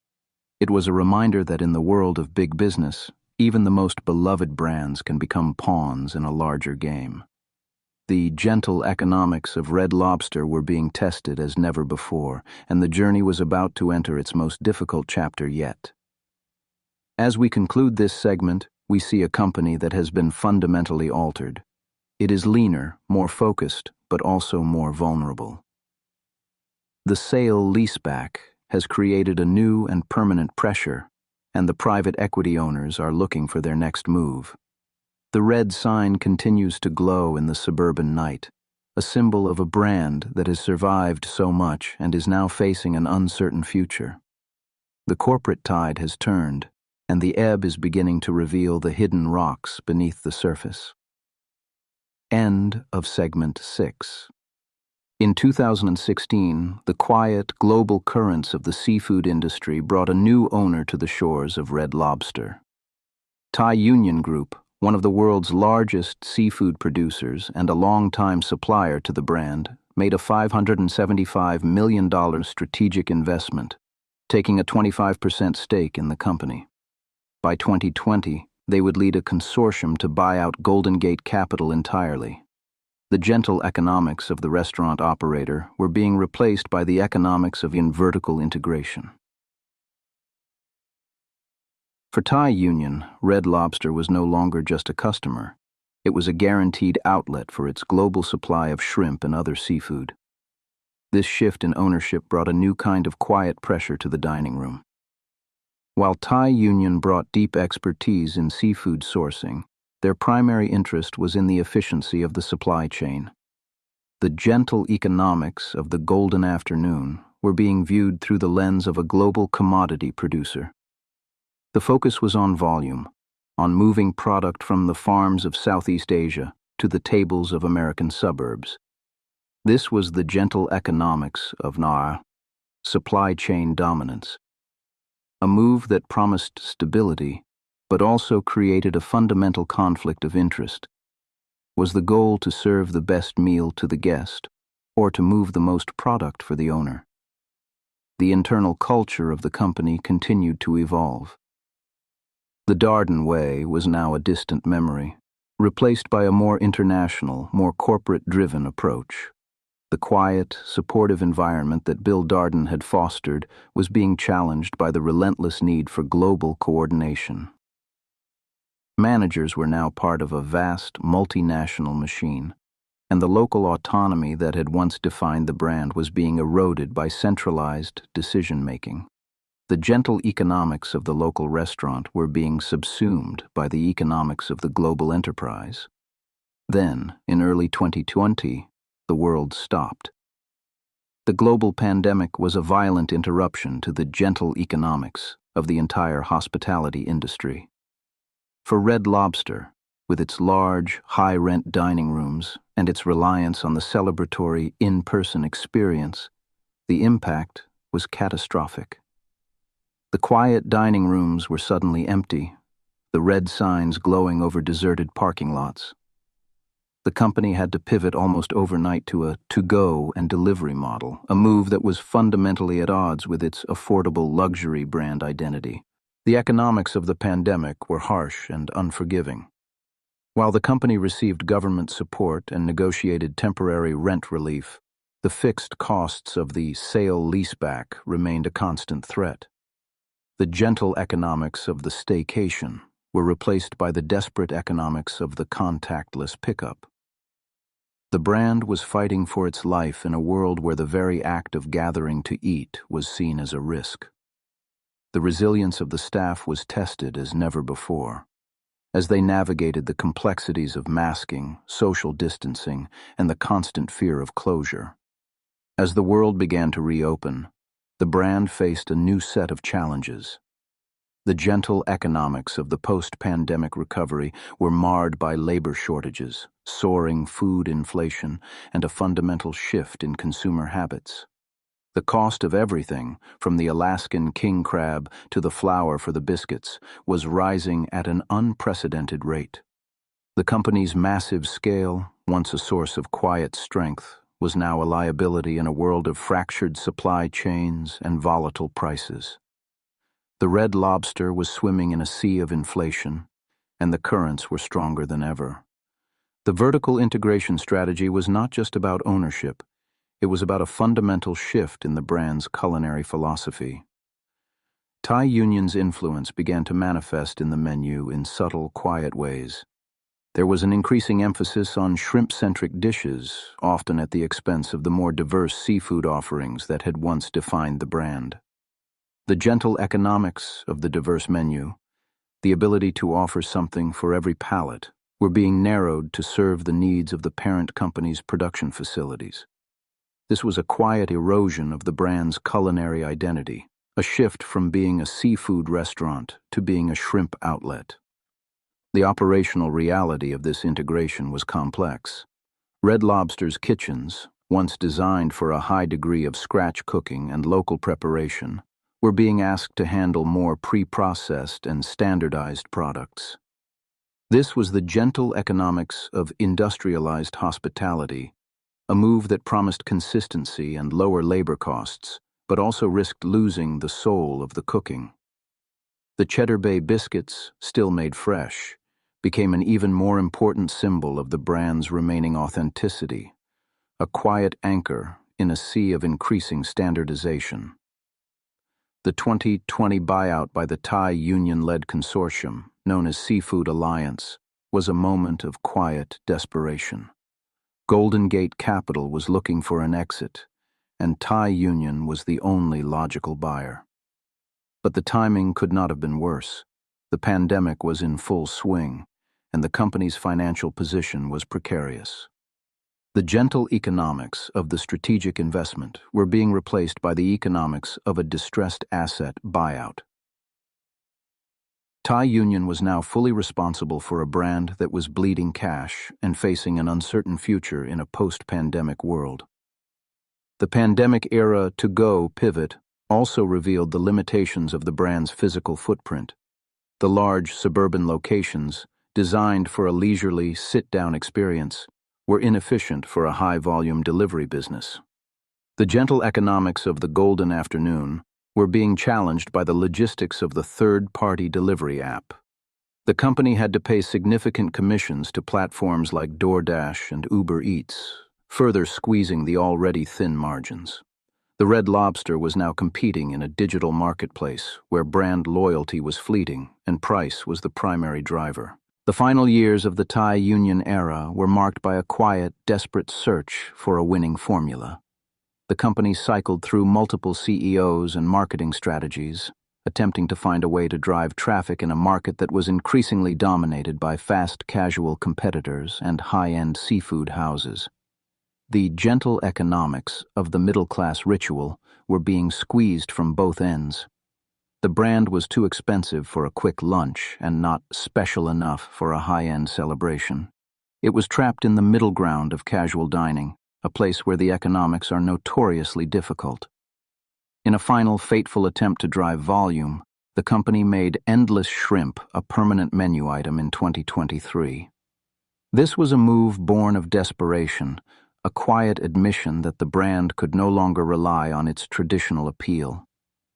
It was a reminder that in the world of big business, even the most beloved brands can become pawns in a larger game. The gentle economics of Red Lobster were being tested as never before, and the journey was about to enter its most difficult chapter yet. As we conclude this segment, we see a company that has been fundamentally altered. It is leaner, more focused, but also more vulnerable. The sale-leaseback has created a new and permanent pressure, and the private equity owners are looking for their next move. The red sign continues to glow in the suburban night, a symbol of a brand that has survived so much and is now facing an uncertain future. The corporate tide has turned, and the ebb is beginning to reveal the hidden rocks beneath the surface. End of segment 6. In 2016, the quiet, global currents of the seafood industry brought a new owner to the shores of Red Lobster. Thai Union Group, one of the world's largest seafood producers and a longtime supplier to the brand, made a $575 million strategic investment, taking a 25% stake in the company. By 2020, they would lead a consortium to buy out Golden Gate Capital entirely. The gentle economics of the restaurant operator were being replaced by the economics of vertical integration. For Thai Union, Red Lobster was no longer just a customer. It was a guaranteed outlet for its global supply of shrimp and other seafood. This shift in ownership brought a new kind of quiet pressure to the dining room. While Thai Union brought deep expertise in seafood sourcing, their primary interest was in the efficiency of the supply chain. The gentle economics of the golden afternoon were being viewed through the lens of a global commodity producer. The focus was on volume, on moving product from the farms of Southeast Asia to the tables of American suburbs. This was the gentle economics of supply chain dominance. A move that promised stability, but also created a fundamental conflict of interest. Was the goal to serve the best meal to the guest, or to move the most product for the owner? The internal culture of the company continued to evolve. The Darden way was now a distant memory, replaced by a more international, more corporate-driven approach. The quiet, supportive environment that Bill Darden had fostered was being challenged by the relentless need for global coordination. Managers were now part of a vast, multinational machine, and the local autonomy that had once defined the brand was being eroded by centralized decision-making. The gentle economics of the local restaurant were being subsumed by the economics of the global enterprise. Then, in early 2020, the world stopped. The global pandemic was a violent interruption to the gentle economics of the entire hospitality industry. For Red Lobster, with its large, high-rent dining rooms and its reliance on the celebratory in-person experience, the impact was catastrophic. The quiet dining rooms were suddenly empty, the red signs glowing over deserted parking lots. The company had to pivot almost overnight to a to-go and delivery model, a move that was fundamentally at odds with its affordable luxury brand identity. The economics of the pandemic were harsh and unforgiving. While the company received government support and negotiated temporary rent relief, the fixed costs of the sale-leaseback remained a constant threat. The gentle economics of the staycation were replaced by the desperate economics of the contactless pickup. The brand was fighting for its life in a world where the very act of gathering to eat was seen as a risk. The resilience of the staff was tested as never before, as they navigated the complexities of masking, social distancing, and the constant fear of closure. As the world began to reopen, the brand faced a new set of challenges. The gentle economics of the post-pandemic recovery were marred by labor shortages, soaring food inflation, and a fundamental shift in consumer habits. The cost of everything, from the Alaskan king crab to the flour for the biscuits, was rising at an unprecedented rate. The company's massive scale, once a source of quiet strength, was now a liability in a world of fractured supply chains and volatile prices. The Red Lobster was swimming in a sea of inflation, and the currents were stronger than ever. The vertical integration strategy was not just about ownership, it was about a fundamental shift in the brand's culinary philosophy. Thai Union's influence began to manifest in the menu in subtle, quiet ways. There was an increasing emphasis on shrimp-centric dishes, often at the expense of the more diverse seafood offerings that had once defined the brand. The gentle economics of the diverse menu, the ability to offer something for every palate, were being narrowed to serve the needs of the parent company's production facilities. This was a quiet erosion of the brand's culinary identity, a shift from being a seafood restaurant to being a shrimp outlet. The operational reality of this integration was complex. Red Lobster's kitchens, once designed for a high degree of scratch cooking and local preparation, were being asked to handle more pre-processed and standardized products. This was the gentle economics of industrialized hospitality, a move that promised consistency and lower labor costs, but also risked losing the soul of the cooking. The Cheddar Bay biscuits, still made fresh, became an even more important symbol of the brand's remaining authenticity, a quiet anchor in a sea of increasing standardization. The 2020 buyout by the Thai Union-led consortium, known as Seafood Alliance, was a moment of quiet desperation. Golden Gate Capital was looking for an exit, and Thai Union was the only logical buyer. But the timing could not have been worse. The pandemic was in full swing, and the company's financial position was precarious. The gentle economics of the strategic investment were being replaced by the economics of a distressed asset buyout. Thai Union was now fully responsible for a brand that was bleeding cash and facing an uncertain future in a post-pandemic world. The pandemic-era to-go pivot also revealed the limitations of the brand's physical footprint. The large suburban locations, designed for a leisurely, sit-down experience, were inefficient for a high-volume delivery business. The gentle economics of the golden afternoon were being challenged by the logistics of the third-party delivery app. The company had to pay significant commissions to platforms like DoorDash and Uber Eats, further squeezing the already thin margins. The Red Lobster was now competing in a digital marketplace where brand loyalty was fleeting and price was the primary driver. The final years of the Thai Union era were marked by a quiet, desperate search for a winning formula. The company cycled through multiple CEOs and marketing strategies, attempting to find a way to drive traffic in a market that was increasingly dominated by fast casual competitors and high-end seafood houses. The gentle economics of the middle-class ritual were being squeezed from both ends. The brand was too expensive for a quick lunch and not special enough for a high-end celebration. It was trapped in the middle ground of casual dining, a place where the economics are notoriously difficult. In a final fateful attempt to drive volume, the company made endless shrimp a permanent menu item in 2023. This was a move born of desperation, a quiet admission that the brand could no longer rely on its traditional appeal.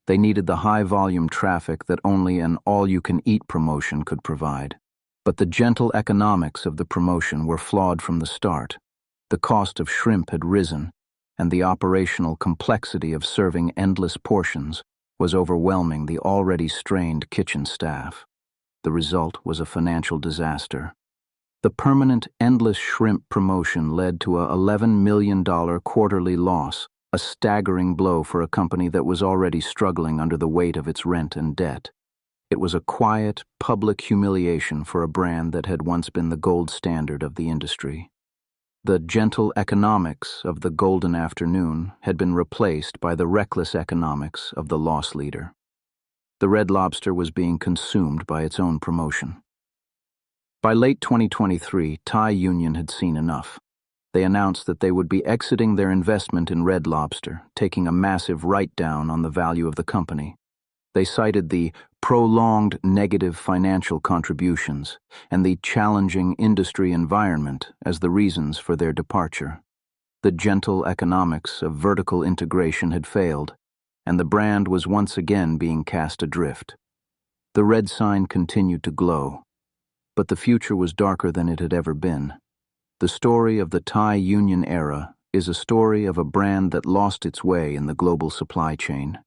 They needed the high-volume traffic that only an all-you-can-eat promotion could provide. But the gentle economics of the promotion were flawed from the start. The cost of shrimp had risen, and the operational complexity of serving endless portions was overwhelming the already strained kitchen staff. The result was a financial disaster. The permanent endless shrimp promotion led to a $11 million quarterly loss, a staggering blow for a company that was already struggling under the weight of its rent and debt. It was a quiet, public humiliation for a brand that had once been the gold standard of the industry. The gentle economics of the golden afternoon had been replaced by the reckless economics of the loss leader. The Red Lobster was being consumed by its own promotion. By late 2023, Thai Union had seen enough. They announced that they would be exiting their investment in Red Lobster, taking a massive write-down on the value of the company. They cited the prolonged negative financial contributions and the challenging industry environment as the reasons for their departure. The gentle economics of vertical integration had failed, and the brand was once again being cast adrift. The red sign continued to glow, but the future was darker than it had ever been. The story of the Thai Union era is a story of a brand that lost its way in the global supply chain.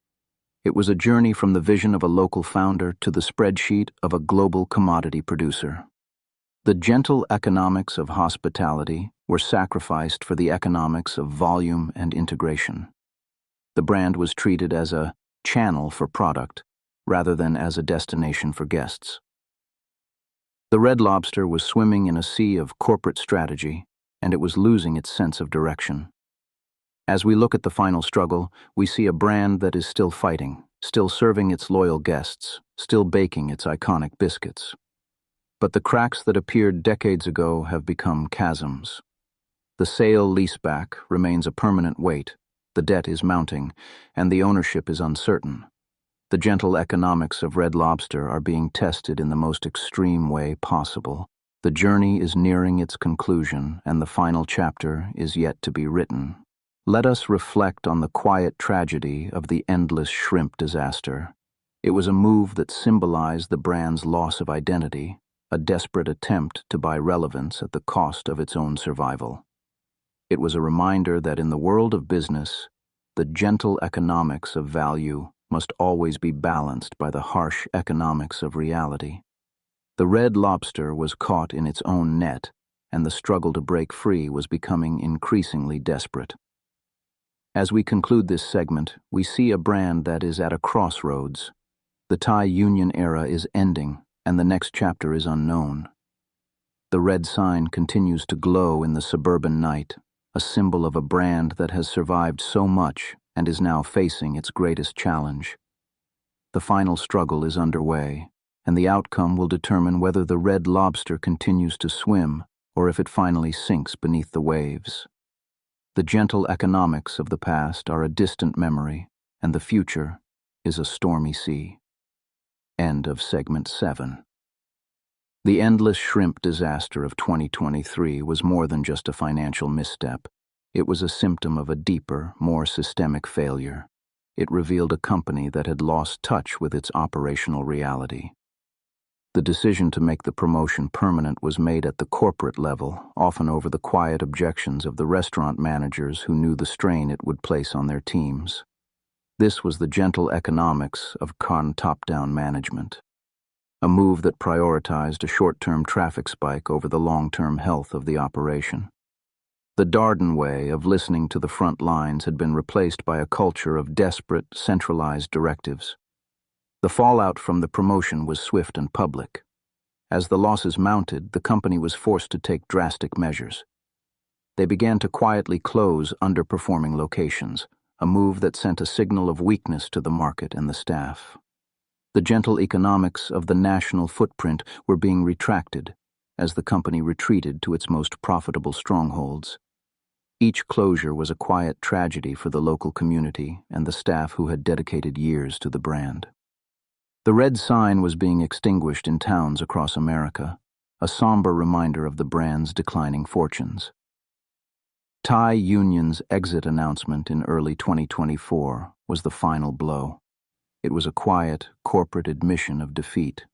It was a journey from the vision of a local founder to the spreadsheet of a global commodity producer. The gentle economics of hospitality were sacrificed for the economics of volume and integration. The brand was treated as a channel for product rather than as a destination for guests. The Red Lobster was swimming in a sea of corporate strategy, and it was losing its sense of direction. As we look at the final struggle, we see a brand that is still fighting, still serving its loyal guests, still baking its iconic biscuits. But the cracks that appeared decades ago have become chasms. The sale-leaseback remains a permanent weight, the debt is mounting, and the ownership is uncertain. The gentle economics of Red Lobster are being tested in the most extreme way possible. The journey is nearing its conclusion, and the final chapter is yet to be written. Let us reflect on the quiet tragedy of the endless shrimp disaster. It was a move that symbolized the brand's loss of identity, a desperate attempt to buy relevance at the cost of its own survival. It was a reminder that in the world of business, the gentle economics of value must always be balanced by the harsh economics of reality. The Red Lobster was caught in its own net, and the struggle to break free was becoming increasingly desperate. As we conclude this segment, we see a brand that is at a crossroads. The Thai Union era is ending, and the next chapter is unknown. The red sign continues to glow in the suburban night, a symbol of a brand that has survived so much and is now facing its greatest challenge. The final struggle is underway, and the outcome will determine whether the Red Lobster continues to swim or if it finally sinks beneath the waves. The gentle economics of the past are a distant memory, and the future is a stormy sea. End of segment 7. The endless shrimp disaster of 2023 was more than just a financial misstep. It was a symptom of a deeper, more systemic failure. It revealed a company that had lost touch with its operational reality. The decision to make the promotion permanent was made at the corporate level, often over the quiet objections of the restaurant managers who knew the strain it would place on their teams. This was the gentle economics of top-down management, a move that prioritized a short-term traffic spike over the long-term health of the operation. The Darden way of listening to the front lines had been replaced by a culture of desperate, centralized directives. The fallout from the promotion was swift and public. As the losses mounted, the company was forced to take drastic measures. They began to quietly close underperforming locations, a move that sent a signal of weakness to the market and the staff. The gentle economics of the national footprint were being retracted as the company retreated to its most profitable strongholds. Each closure was a quiet tragedy for the local community and the staff who had dedicated years to the brand. The red sign was being extinguished in towns across America, a somber reminder of the brand's declining fortunes. Thai Union's exit announcement in early 2024 was the final blow. It was a quiet, corporate admission of defeat.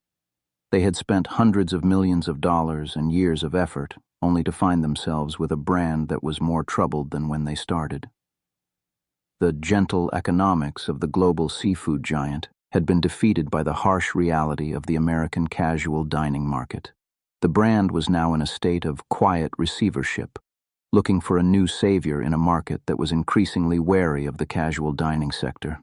They had spent hundreds of millions of dollars and years of effort, only to find themselves with a brand that was more troubled than when they started. The gentle economics of the global seafood giant had been defeated by the harsh reality of the American casual dining market. The brand was now in a state of quiet receivership, looking for a new savior in a market that was increasingly wary of the casual dining sector.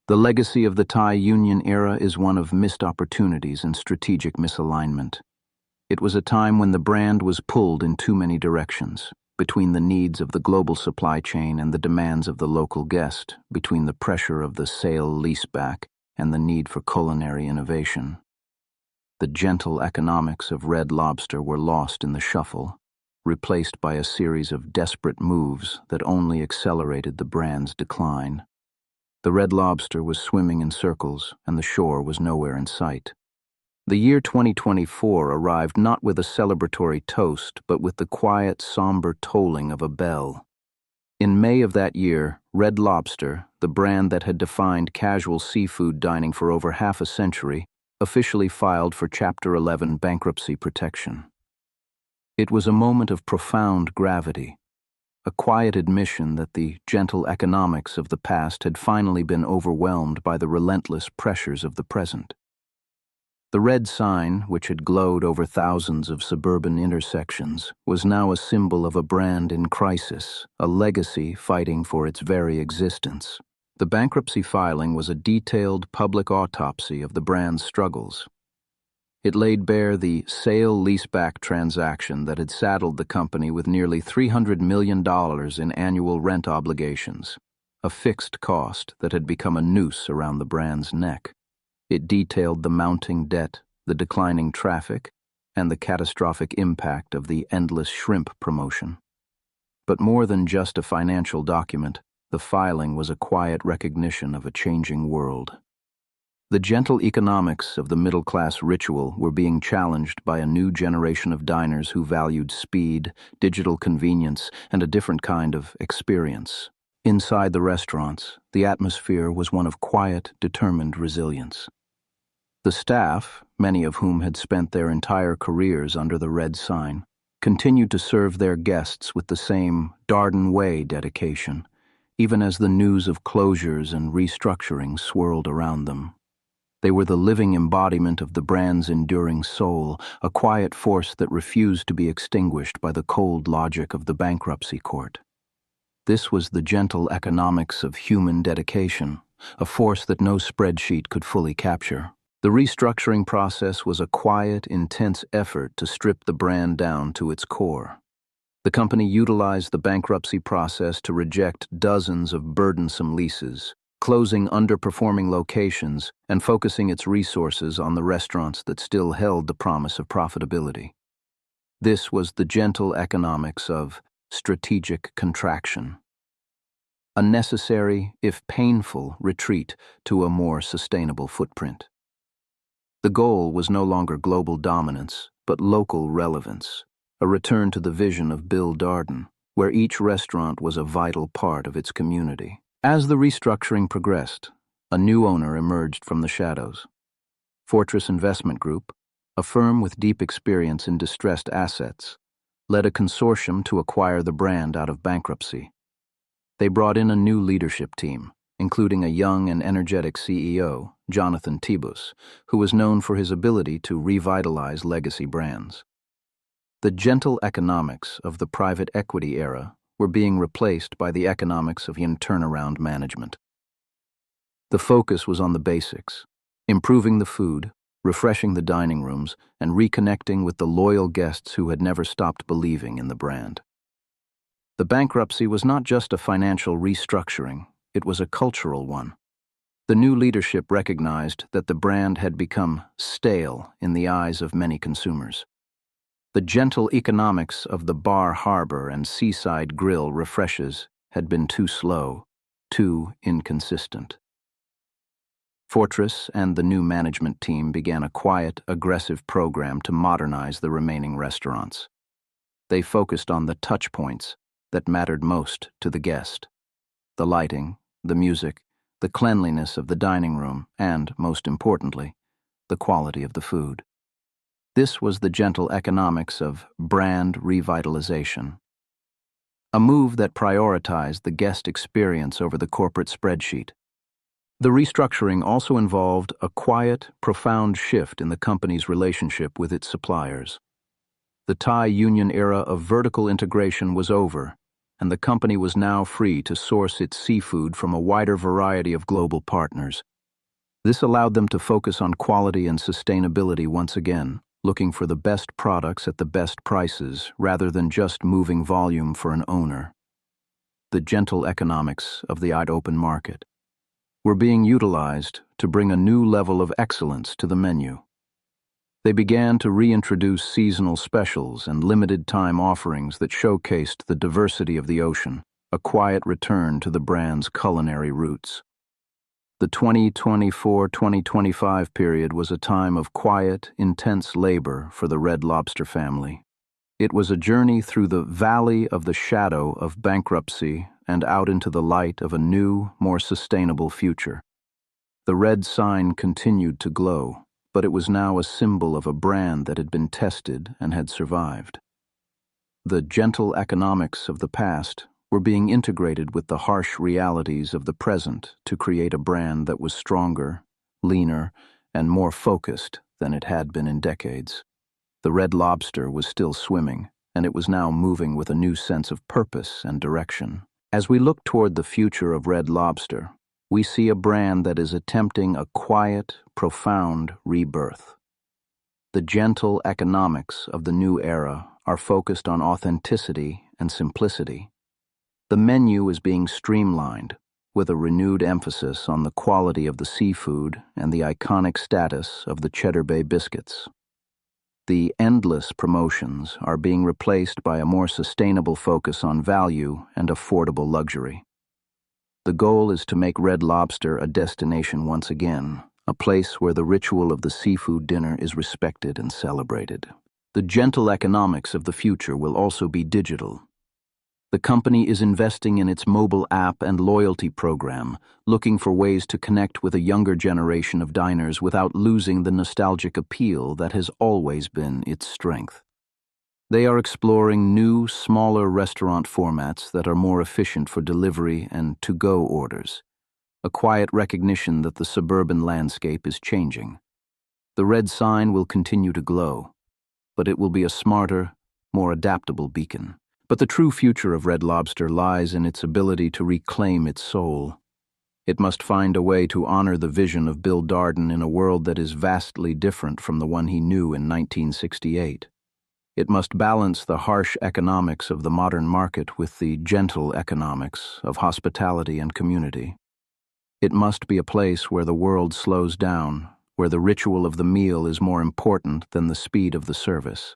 The legacy of the Thai Union era is one of missed opportunities and strategic misalignment. It was a time when the brand was pulled in too many directions, between the needs of the global supply chain and the demands of the local guest, between the pressure of the sale-leaseback and the need for culinary innovation. The gentle economics of Red Lobster were lost in the shuffle, replaced by a series of desperate moves that only accelerated the brand's decline. The Red Lobster was swimming in circles, and the shore was nowhere in sight. The year 2024 arrived not with a celebratory toast, but with the quiet, somber tolling of a bell. In May of that year, Red Lobster, the brand that had defined casual seafood dining for over half a century, officially filed for Chapter 11 bankruptcy protection. It was a moment of profound gravity, a quiet admission that the gentle economics of the past had finally been overwhelmed by the relentless pressures of the present. The red sign, which had glowed over thousands of suburban intersections, was now a symbol of a brand in crisis, a legacy fighting for its very existence. The bankruptcy filing was a detailed public autopsy of the brand's struggles. It laid bare the sale-leaseback transaction that had saddled the company with nearly $300 million in annual rent obligations, a fixed cost that had become a noose around the brand's neck. It detailed the mounting debt, the declining traffic, and the catastrophic impact of the endless shrimp promotion. But more than just a financial document, the filing was a quiet recognition of a changing world. The gentle economics of the middle-class ritual were being challenged by a new generation of diners who valued speed, digital convenience, and a different kind of experience. Inside the restaurants, the atmosphere was one of quiet, determined resilience. The staff, many of whom had spent their entire careers under the red sign, continued to serve their guests with the same Darden Way dedication, even as the news of closures and restructuring swirled around them. They were the living embodiment of the brand's enduring soul, a quiet force that refused to be extinguished by the cold logic of the bankruptcy court. This was the gentle economics of human dedication, a force that no spreadsheet could fully capture. The restructuring process was a quiet, intense effort to strip the brand down to its core. The company utilized the bankruptcy process to reject dozens of burdensome leases, closing underperforming locations and focusing its resources on the restaurants that still held the promise of profitability. This was the gentle economics of strategic contraction, a necessary, if painful, retreat to a more sustainable footprint. The goal was no longer global dominance, but local relevance, a return to the vision of Bill Darden, where each restaurant was a vital part of its community. As the restructuring progressed, a new owner emerged from the shadows. Fortress Investment Group, a firm with deep experience in distressed assets, led a consortium to acquire the brand out of bankruptcy. They brought in a new leadership team, including a young and energetic CEO, Jonathan Tibus, who was known for his ability to revitalize legacy brands. The gentle economics of the private equity era were being replaced by the economics of turnaround management. The focus was on the basics, improving the food, refreshing the dining rooms, and reconnecting with the loyal guests who had never stopped believing in the brand. The bankruptcy was not just a financial restructuring, it was a cultural one. The new leadership recognized that the brand had become stale in the eyes of many consumers. The gentle economics of the Bar Harbor and Seaside Grill refreshes had been too slow, too inconsistent. Fortress and the new management team began a quiet, aggressive program to modernize the remaining restaurants. They focused on the touch points that mattered most to the guest: the lighting, the music, the cleanliness of the dining room, and, most importantly, the quality of the food. This was the gentle economics of brand revitalization, a move that prioritized the guest experience over the corporate spreadsheet. The restructuring also involved a quiet, profound shift in the company's relationship with its suppliers. The Thai Union era of vertical integration was over, and the company was now free to source its seafood from a wider variety of global partners. This allowed them to focus on quality and sustainability once again, looking for the best products at the best prices rather than just moving volume for an owner. The gentle economics of the open market were being utilized to bring a new level of excellence to the menu. They began to reintroduce seasonal specials and limited-time offerings that showcased the diversity of the ocean, a quiet return to the brand's culinary roots. The 2024-2025 period was a time of quiet, intense labor for the Red Lobster family. It was a journey through the valley of the shadow of bankruptcy and out into the light of a new, more sustainable future. The red sign continued to glow, but it was now a symbol of a brand that had been tested and had survived. The gentle economics of the past were being integrated with the harsh realities of the present to create a brand that was stronger, leaner, and more focused than it had been in decades. The Red Lobster was still swimming, and it was now moving with a new sense of purpose and direction. As we look toward the future of Red Lobster, we see a brand that is attempting a quiet, profound rebirth. The gentle economics of the new era are focused on authenticity and simplicity. The menu is being streamlined, with a renewed emphasis on the quality of the seafood and the iconic status of the Cheddar Bay biscuits. The endless promotions are being replaced by a more sustainable focus on value and affordable luxury. The goal is to make Red Lobster a destination once again, a place where the ritual of the seafood dinner is respected and celebrated. The gentle economics of the future will also be digital. The company is investing in its mobile app and loyalty program, looking for ways to connect with a younger generation of diners without losing the nostalgic appeal that has always been its strength. They are exploring new, smaller restaurant formats that are more efficient for delivery and to-go orders, a quiet recognition that the suburban landscape is changing. The red sign will continue to glow, but it will be a smarter, more adaptable beacon. But the true future of Red Lobster lies in its ability to reclaim its soul. It must find a way to honor the vision of Bill Darden in a world that is vastly different from the one he knew in 1968. It must balance the harsh economics of the modern market with the gentle economics of hospitality and community. It must be a place where the world slows down, where the ritual of the meal is more important than the speed of the service.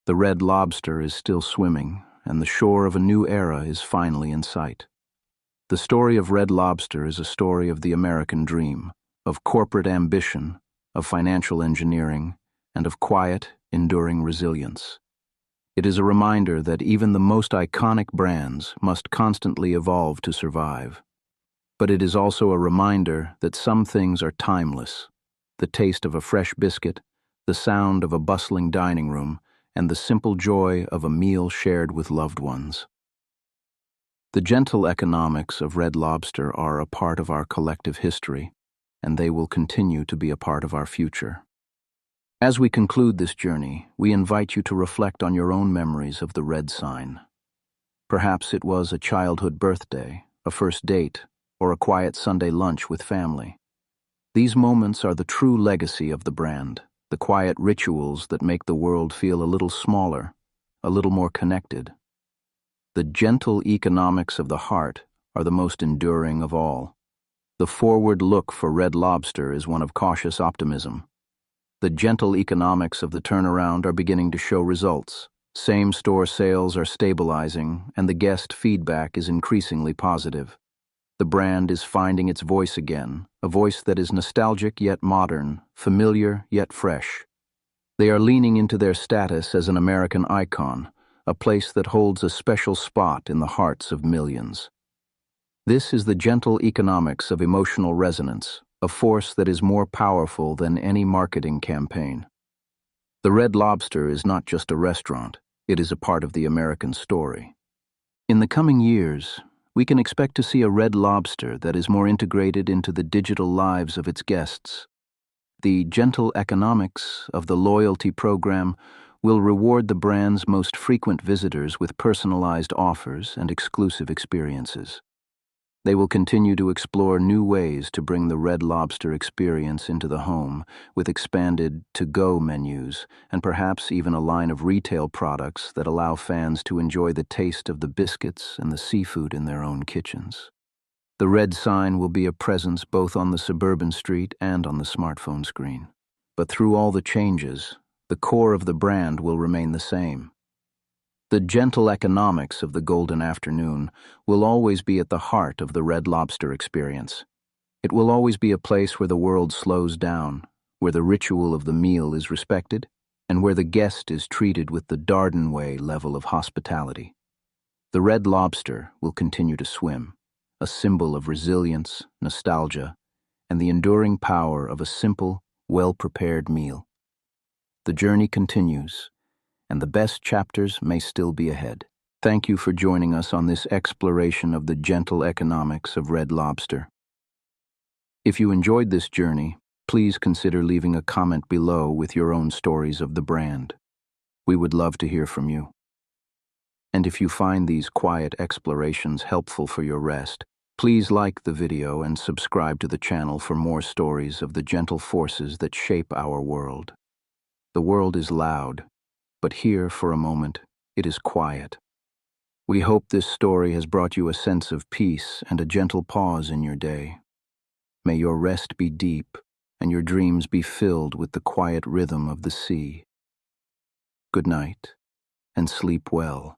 The Red Lobster is still swimming, and the shore of a new era is finally in sight. The story of Red Lobster is a story of the American dream, of corporate ambition, of financial engineering, and of quiet, enduring resilience. It is a reminder that even the most iconic brands must constantly evolve to survive. But it is also a reminder that some things are timeless: the taste of a fresh biscuit, the sound of a bustling dining room, and the simple joy of a meal shared with loved ones. The gentle economics of Red Lobster are a part of our collective history, and they will continue to be a part of our future. As we conclude this journey, we invite you to reflect on your own memories of the red sign. Perhaps it was a childhood birthday, a first date, or a quiet Sunday lunch with family. These moments are the true legacy of the brand, the quiet rituals that make the world feel a little smaller, a little more connected. The gentle economics of the heart are the most enduring of all. The forward look for Red Lobster is one of cautious optimism. The gentle economics of the turnaround are beginning to show results. Same-store sales are stabilizing, and the guest feedback is increasingly positive. The brand is finding its voice again, a voice that is nostalgic yet modern, familiar yet fresh. They are leaning into their status as an American icon, a place that holds a special spot in the hearts of millions. This is the gentle economics of emotional resonance, a force that is more powerful than any marketing campaign. The Red Lobster is not just a restaurant, it is a part of the American story. In the coming years, we can expect to see a Red Lobster that is more integrated into the digital lives of its guests. The gentle economics of the loyalty program will reward the brand's most frequent visitors with personalized offers and exclusive experiences. They will continue to explore new ways to bring the Red Lobster experience into the home, with expanded to-go menus and perhaps even a line of retail products that allow fans to enjoy the taste of the biscuits and the seafood in their own kitchens. The red sign will be a presence both on the suburban street and on the smartphone screen. But through all the changes, the core of the brand will remain the same. The gentle economics of the golden afternoon will always be at the heart of the Red Lobster experience. It will always be a place where the world slows down, where the ritual of the meal is respected, and where the guest is treated with the Darden Way level of hospitality. The Red Lobster will continue to swim, a symbol of resilience, nostalgia, and the enduring power of a simple, well-prepared meal. The journey continues, and the best chapters may still be ahead. Thank you for joining us on this exploration of the gentle economics of Red Lobster. If you enjoyed this journey, please consider leaving a comment below with your own stories of the brand. We would love to hear from you. And if you find these quiet explorations helpful for your rest, please like the video and subscribe to the channel for more stories of the gentle forces that shape our world. The world is loud, but here, for a moment, it is quiet. We hope this story has brought you a sense of peace and a gentle pause in your day. May your rest be deep and your dreams be filled with the quiet rhythm of the sea. Good night, and sleep well.